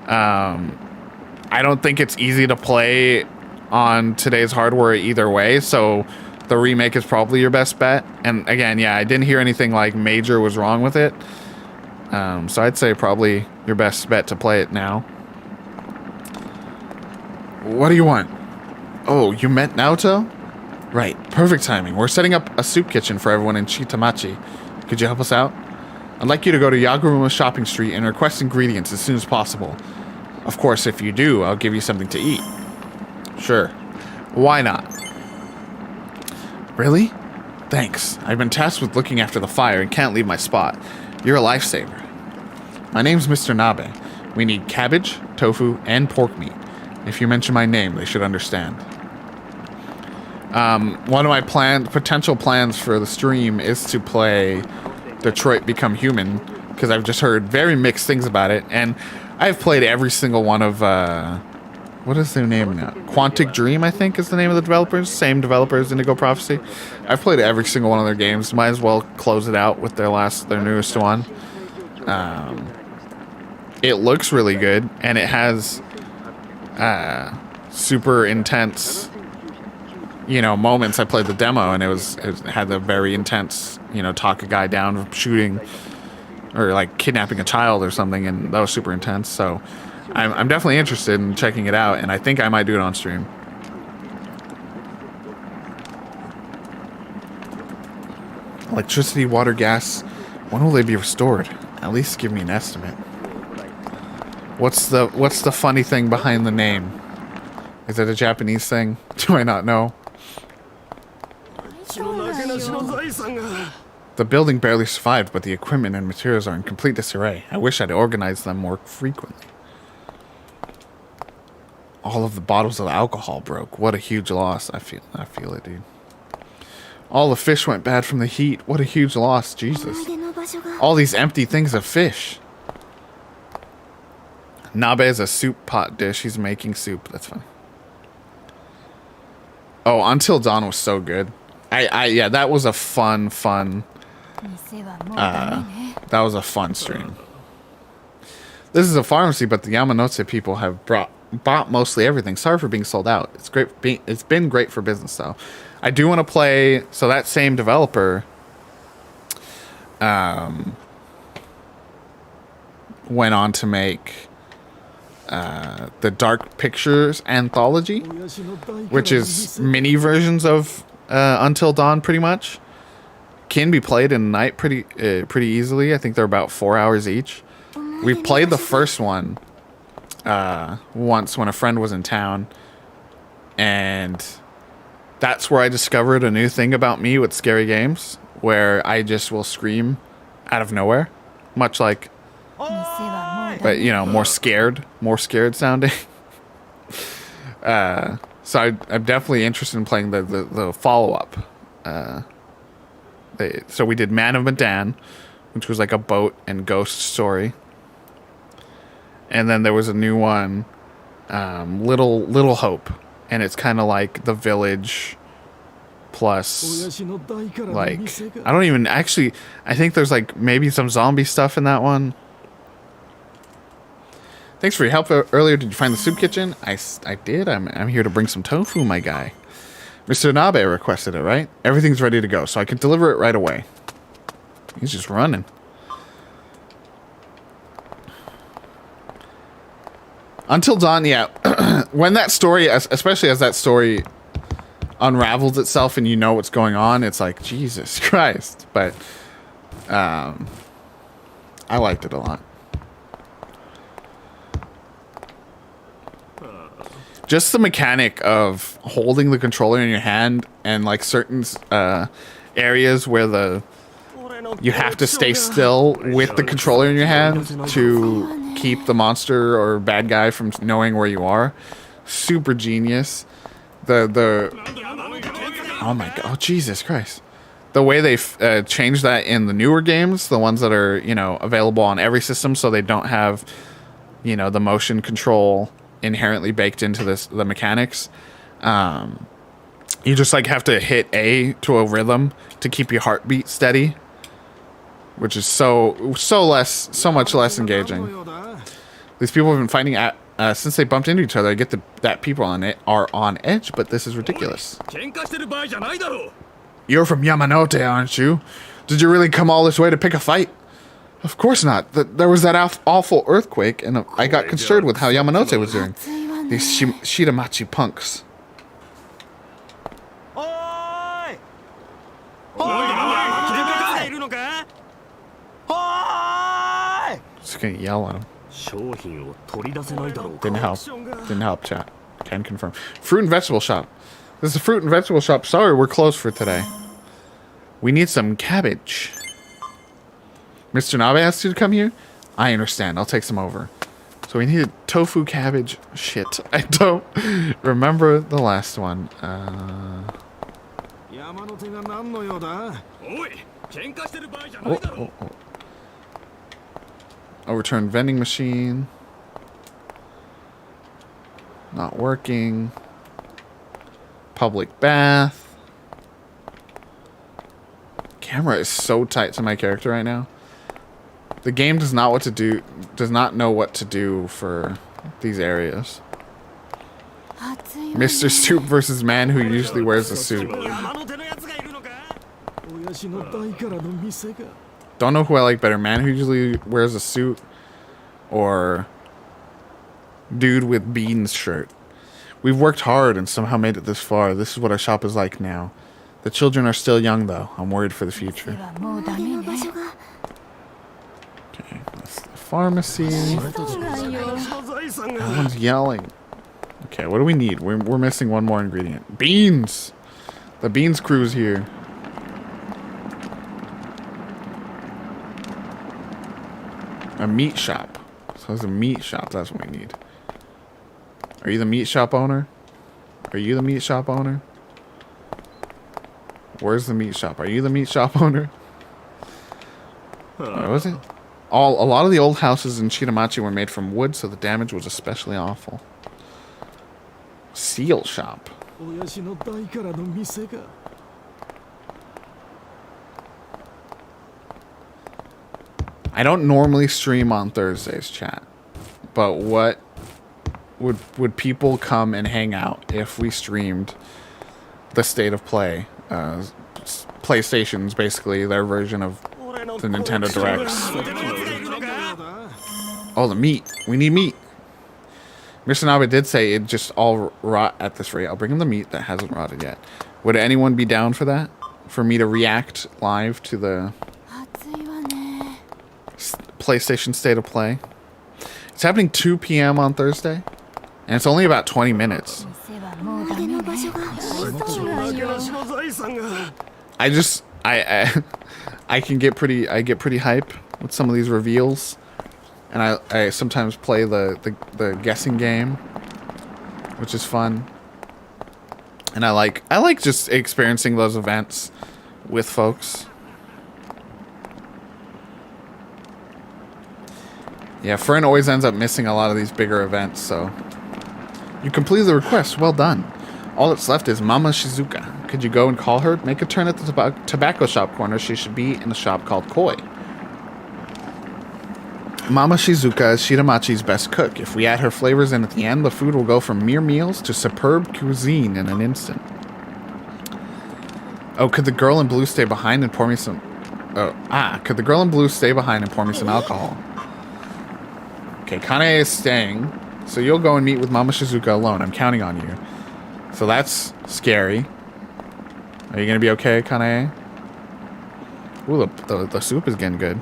I don't think it's easy to play on today's hardware either way, so the remake is probably your best bet. And again, yeah, I didn't hear anything like major was wrong with it. So I'd say probably your best bet to play it now. What do you want? Oh, you met Naoto? Right, perfect timing. We're setting up a soup kitchen for everyone in Chitamachi. Could you help us out? I'd like you to go to Yaguruma Shopping Street and request ingredients as soon as possible. Of course, if you do, I'll give you something to eat. Sure. Why not? Really? Thanks. I've been tasked with looking after the fire and can't leave my spot. You're a lifesaver. My name's Mr. Nabe. We need cabbage, tofu, and pork meat. If you mention my name, they should understand. One of my potential plans for the stream is to play Detroit Become Human, because I've just heard very mixed things about it, and I've played every single one of, what is their name now? Quantic Dream, I think, is the name of the developers. Same developers, Indigo Prophecy. I've played every single one of their games. Might as well close it out with their newest one. It looks really good, and it has super intense, moments. I played the demo, and it had a very intense, talk a guy down, shooting, or like kidnapping a child or something, and that was super intense. So I'm definitely interested in checking it out, and I think I might do it on stream. Electricity, water, gas. When will they be restored? At least give me an estimate. What's the funny thing behind the name? Is it a Japanese thing? Do I not know? The building barely survived, but the equipment and materials are in complete disarray. I wish I'd organized them more frequently. All of the bottles of alcohol broke. What a huge loss. I feel it, dude. All the fish went bad from the heat. What a huge loss. Jesus. All these empty things of fish. Nabe is a soup pot dish. He's making soup. That's fine. Oh, Until Dawn was so good. Yeah, that was a fun. That was a fun stream. This is a pharmacy, but the Yamanote people have bought mostly everything. Sorry for being sold out. It's great. It's been great for business, though. I do want to play. So that same developer went on to make the Dark Pictures anthology, which is mini versions of Until Dawn, pretty much. Can be played in a night pretty easily. I think they're about 4 hours each. We played the first one once when a friend was in town, and that's where I discovered a new thing about me with scary games, where I just will scream out of nowhere, much like, but more scared sounding. So I'm definitely interested in playing the follow-up. So we did Man of Medan, which was like a boat and ghost story. And then there was a new one, Little Hope. And it's kind of like The Village plus, like, I don't even, actually, I think there's like maybe some zombie stuff in that one. Thanks for your help earlier. Did you find the soup kitchen? I did. I'm here to bring some tofu, my guy. Mr. Nabe requested it, right? Everything's ready to go, so I can deliver it right away. He's just running. Until Dawn, yeah. When that story, especially as that story unravels itself and you know what's going on, it's like, Jesus Christ. But I liked it a lot. Just the mechanic of holding the controller in your hand and like certain areas where you have to stay still with the controller in your hand to keep the monster or bad guy from knowing where you are. Super genius. Oh my god! Oh Jesus Christ! The way they've changed that in the newer games, the ones that are available on every system, so they don't have the motion control inherently baked into the mechanics. You just like have to hit A to a rhythm to keep your heartbeat steady, which is so much less engaging. These people have been fighting since they bumped into each other. I get that people are on edge, but this is ridiculous. You're from Yamanote, aren't you? Did you really come all this way to pick a fight? Of course not. There was that awful earthquake, and I got concerned with how Yamanote was doing. These Shitamachi punks. Just gonna yell at him.
商品を取り出せないだろうか
Didn't help. Didn't help, chat. Can confirm. Fruit and vegetable shop. This is a fruit and vegetable shop. Sorry, we're closed for today. We need some cabbage. Mr. Nabe asked you to come here? I understand. I'll take some over. So we need tofu, cabbage. Shit. I don't remember the last one. Oh. Overturned vending machine. Not working. Public bath. Camera is so tight to my character right now. The game does not know what to do for these areas. Mr. Soup versus man who usually wears a suit. Don't know who I like better, man who usually wears a suit or dude with beans shirt. We've worked hard and somehow made it this far. This is what our shop is like now. The children are still young though. I'm worried for the future. Okay, that's the pharmacy. Everyone's yelling. Okay, what do we need? We're missing one more ingredient. Beans! The beans crew's here. A meat shop. So it's a meat shop. That's what we need. Are you the meat shop owner? Are you the meat shop owner? Where's the meat shop? Are you the meat shop owner? What was it? A lot of the old houses in Chitamachi were made from wood, so the damage was especially awful. Seal shop. I don't normally stream on Thursdays, chat. But what would people come and hang out if we streamed the State of Play? PlayStation's basically their version of the Nintendo Directs. Oh, the meat. We need meat. Mr. Nabe did say it just all rot at this rate. I'll bring him the meat that hasn't rotted yet. Would anyone be down for that? For me to react live to the PlayStation State of Play? It's happening 2 p.m. on Thursday. And it's only about 20 minutes. I get pretty hype with some of these reveals. And I sometimes play the guessing game, which is fun. And I like just experiencing those events with folks. Yeah, Fern always ends up missing a lot of these bigger events, so you completed the request. Well done. All that's left is Mama Shizuka. Could you go and call her? Make a turn at the tobacco shop corner. She should be in a shop called Koi. Mama Shizuka is Shiramachi's best cook. If we add her flavors in at the end, the food will go from mere meals to superb cuisine in an instant. Oh, could the girl in blue stay behind and pour me some... could the girl in blue stay behind and pour me some alcohol? Okay, Kanae is staying. So you'll go and meet with Mama Shizuka alone. I'm counting on you. So that's scary. Are you going to be okay, Kanae? Ooh, the soup is getting good.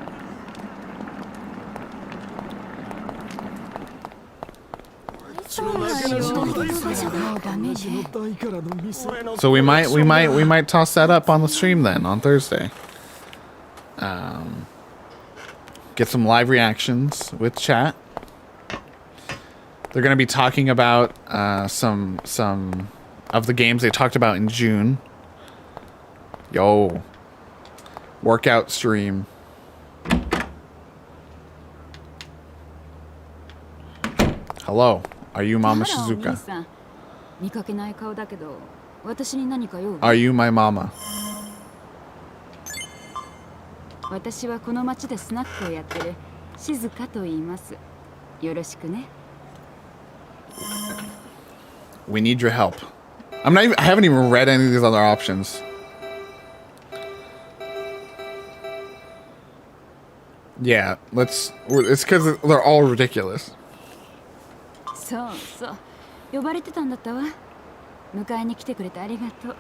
So we might toss that up on the stream then on Thursday. Get some live reactions with chat. They're going to be talking about some of the games they talked about in June. Yo, workout stream. Hello, are you Mama Shizuka? Are you my mama?
私はこの町でスナックをやってる静香と言います。よろしくね。
We need your help. I haven't even read any of these other options. Yeah, it's because they're all ridiculous.
そうそう。呼ばれてたんだったわ。迎えに来てくれてありがとう。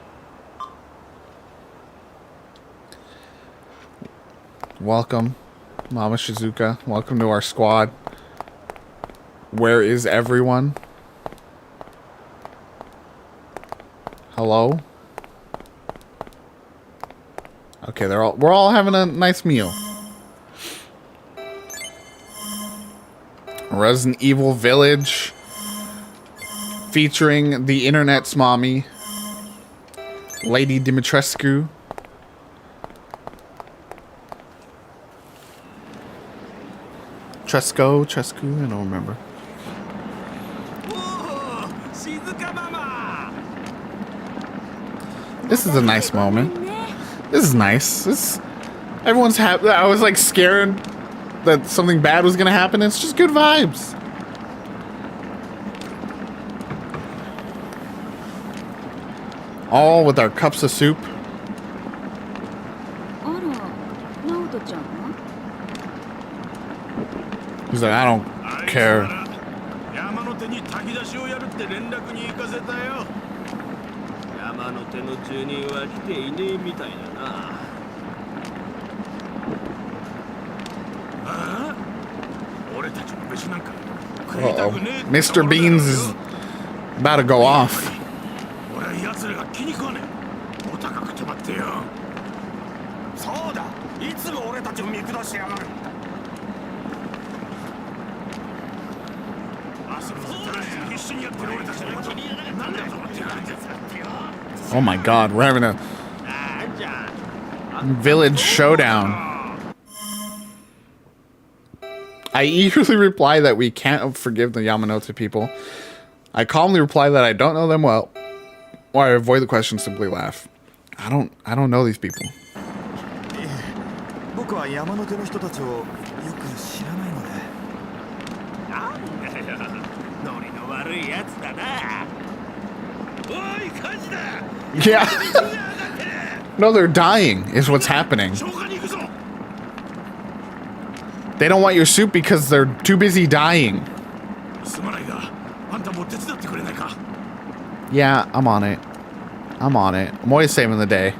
Welcome. Mama Shizuka, welcome to our squad. Where is everyone? Hello? Okay, we're all having a nice meal. Resident Evil Village featuring the internet's mommy, Lady Dimitrescu. Tresco, I don't remember. This is a nice moment. This is nice. Everyone's happy. I was like scared that something bad was gonna happen. It's just good vibes. All with our cups of soup. He's like, I don't care. Uh-oh. Mr. Beans is about to go off. Oh my god, we're having a village showdown. I eagerly reply that we can't forgive the Yamanote people. I calmly reply that I don't know them well, or I avoid the question, simply laugh. I don't know these people. Yeah. No, they're dying is what's happening. They don't want your soup because they're too busy dying. Yeah, I'm on it. I'm always saving the day.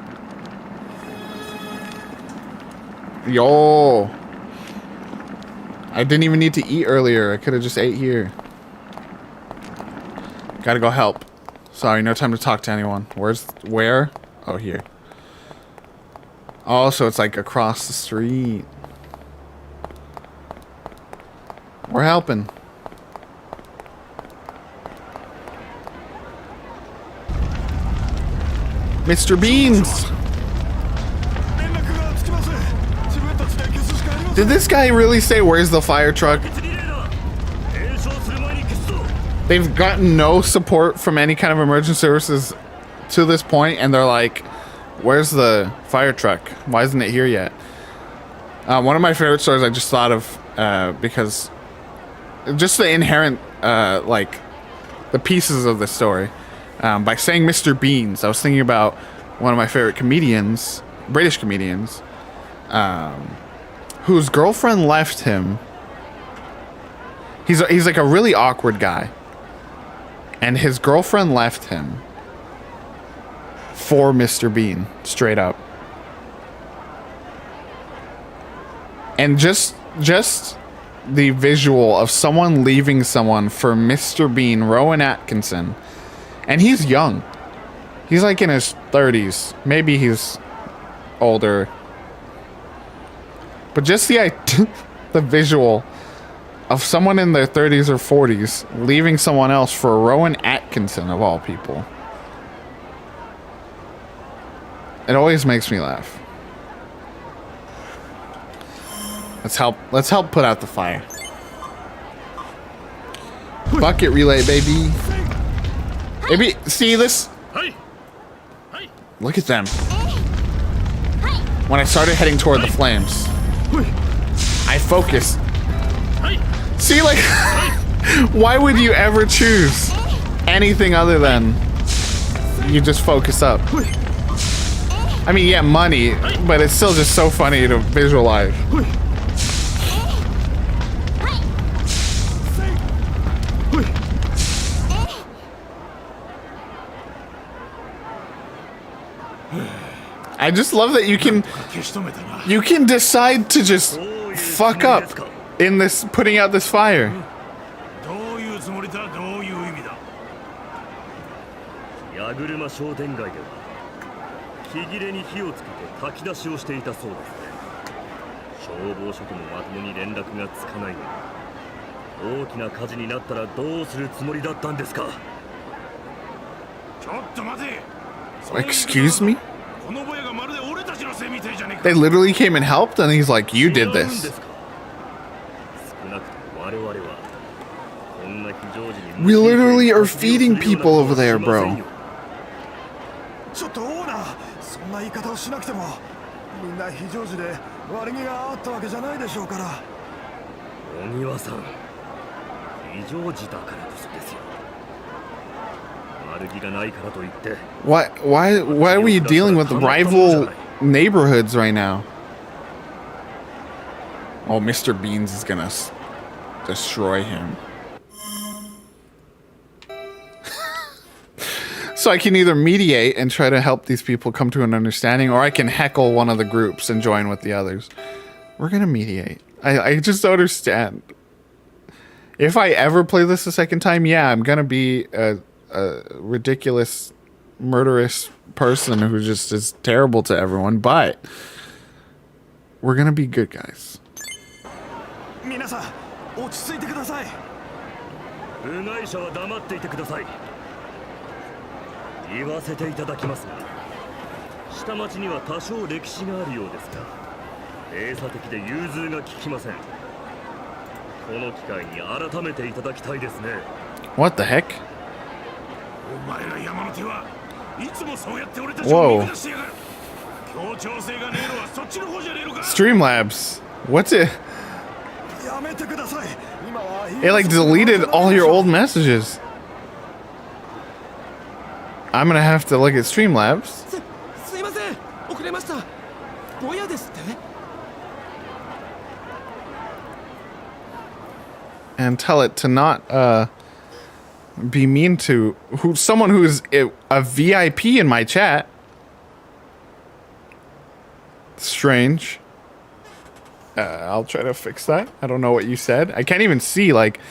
Yo. I didn't even need to eat earlier. I could have just ate here. Gotta go help. Sorry, no time to talk to anyone. Where? Oh, here. Oh, so it's like across the street. We're helping. Mr. Beans! Did this guy really say, where's the fire truck? They've gotten no support from any kind of emergency services to this point, and they're like, where's the fire truck? Why isn't it here yet? One of my favorite stories I just thought of, because just the inherent, like, the pieces of the story. By saying Mr. Beans, I was thinking about one of my favorite comedians, British comedians, whose girlfriend left him. He's like a really awkward guy. And his girlfriend left him for Mr. Bean, straight up. And just the visual of someone leaving someone for Mr. Bean, Rowan Atkinson, and he's young. He's like in his 30s. Maybe he's older. But just the visual of someone in their 30s or 40s leaving someone else for Rowan Atkinson, of all people. It always makes me laugh. Let's help put out the fire. Bucket relay, baby. Maybe see this? Look at them. When I started heading toward the flames, I focused. See, like, why would you ever choose anything other than you just focus up? I mean, yeah, money, but it's still just so funny to visualize. I just love that you can decide to just fuck up in this, putting out this fire?
どういうつもりだ、どういう意味だ。
矢車商店街では木切れに火をつけて炊き出しをしていたそうですね。消防署ともまともに連絡がつかないのに、大きな火事になったらどうするつもりだったんですか。
ちょっと待て。
Excuse me?
このぼやがまるで俺たちのせいみたいじゃねえか。
They literally came and helped, and he's like, "You did
違うん
this."
ですか。少なくとも我々はこんな非常時に
We literally are feeding people over there, bro.
ちょっとオーナー、そんな言い方をしなくても、みんな非常時で悪気があったわけじゃないでしょうから。
小庭さん、非常時だからこそですよ。悪気がないからといって。
Why are we dealing with rival neighborhoods right now? Oh, Mr. Beans is gonna destroy him. So I can either mediate and try to help these people come to an understanding, or I can heckle one of the groups and join with the others. We're gonna mediate. I just don't understand. If I ever play this a second time, yeah, I'm gonna be a ridiculous, murderous person who just is terrible to everyone, but we're gonna be good guys.
皆さん、落ち着いてください。
部外者は黙っていてください。言わせていただきますが、下町には多少歴史があるようですが、閉鎖的で融通が利きません。この機会に改めていただきたいですね。
What the heck?
お前ら山の手はいつもそうやって俺たちを見下してやがる。協調性がねえのはそっちの方じゃねえのか。
Streamlabs. What's it?
やめてください。今は
It like deleted all your old messages. I'm gonna have to look at Streamlabs.
すいません、遅れました。ぼやですって。
And tell it to not be mean to someone who's a VIP in my chat. Strange. I'll try to fix that. I don't know what you said. I can't even see, like,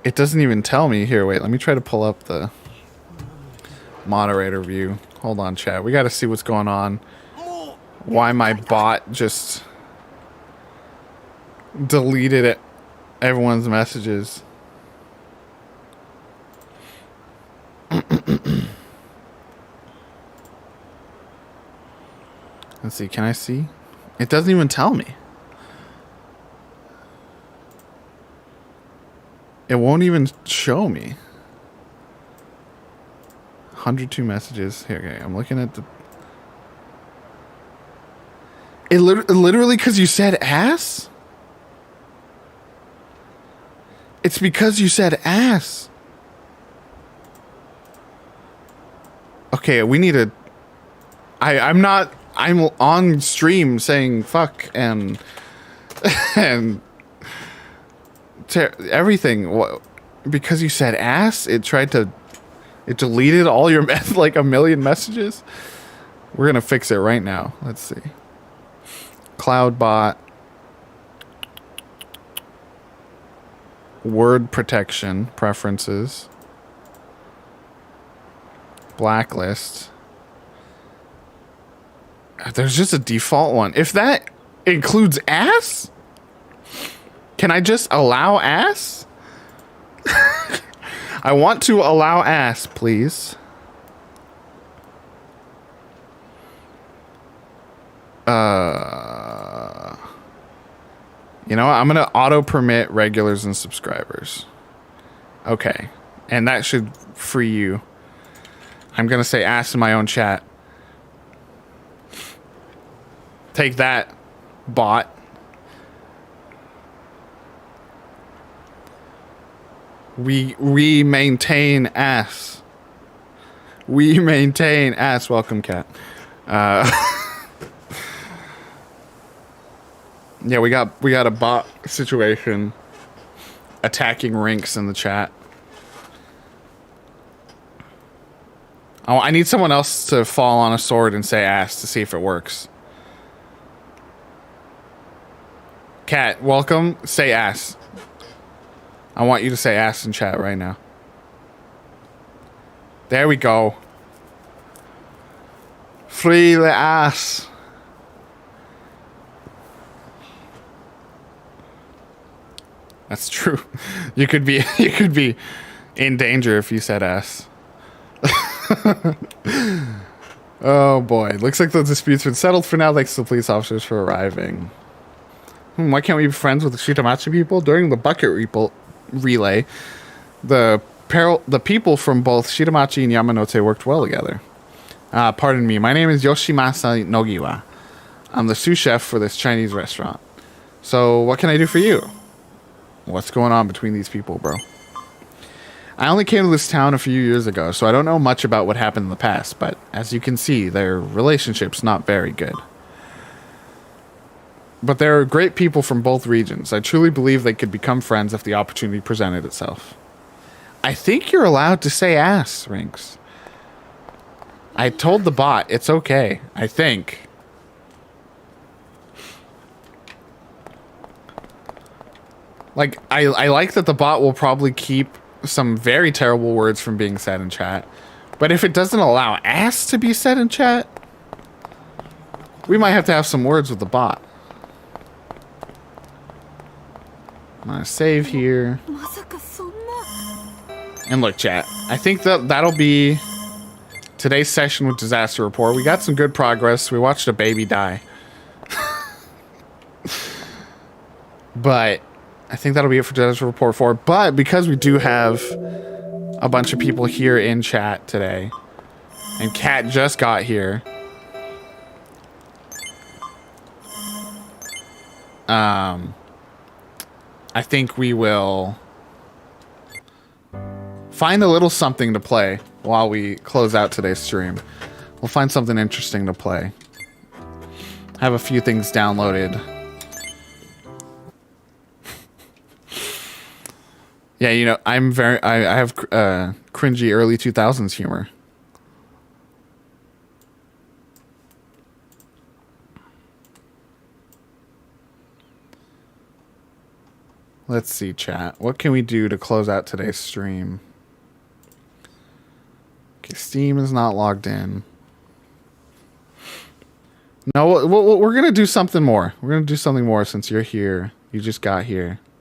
it doesn't even tell me. Here, wait, let me try to pull up the moderator view. Hold on, chat. We got to see what's going on. Why my bot just deleted it. Everyone's messages. Let's see, can I see? It doesn't even tell me. It won't even show me. 102 messages. Here, okay, I'm looking at the... It literally because you said ass? It's because you said ass. Okay, we need to... I'm on stream saying fuck and... and... everything. What? Because you said ass, it tried to... It deleted all your... like a million messages? We're gonna fix it right now. Let's see. Cloudbot. Word protection. Preferences. Blacklist. There's just a default one. If that includes ass, can I just allow ass? I want to allow ass, please. You know what? I'm gonna auto permit regulars and subscribers. Okay, and that should free you. I'm gonna say ass in my own chat. Take that, bot. We maintain ass. We maintain ass. Welcome, cat. Yeah, we got a bot situation attacking Rinks in the chat. Oh, I need someone else to fall on a sword and say ass to see if it works. Cat, welcome. Say ass. I want you to say ass in chat right now. There we go. Free the ass. That's true. You could be in danger if you said ass. Oh boy. Looks like the dispute's been settled for now. Thanks to the police officers for arriving. Why can't we be friends with the Shitamachi people? During the bucket relay, the people from both Shitamachi and Yamanote worked well together. Pardon me. My name is Yoshimasa Nogiwa. I'm the sous chef for this Chinese restaurant. So what can I do for you? What's going on between these people, bro? I only came to this town a few years ago, so I don't know much about what happened in the past, but as you can see, their relationship's not very good. But there are great people from both regions. I truly believe they could become friends if the opportunity presented itself. I think you're allowed to say ass, Rinks. I told the bot it's okay, I think. Like, I like that the bot will probably keep some very terrible words from being said in chat. But if it doesn't allow ass to be said in chat, we might have to have some words with the bot. I'm gonna save here. And look, chat, I think that'll be today's session with Disaster Report. We got some good progress. We watched a baby die. But I think that'll be it for Disaster Report 4. But because we do have a bunch of people here in chat today, and Kat just got here, I think we will find a little something to play while we close out today's stream. We'll find something interesting to play. I have a few things downloaded. Yeah, you know, I have cringy early 2000s humor. Let's see, chat. What can we do to close out today's stream? Okay, Steam is not logged in. No, we're going to do something more. We're going to do something more since you're here. You just got here.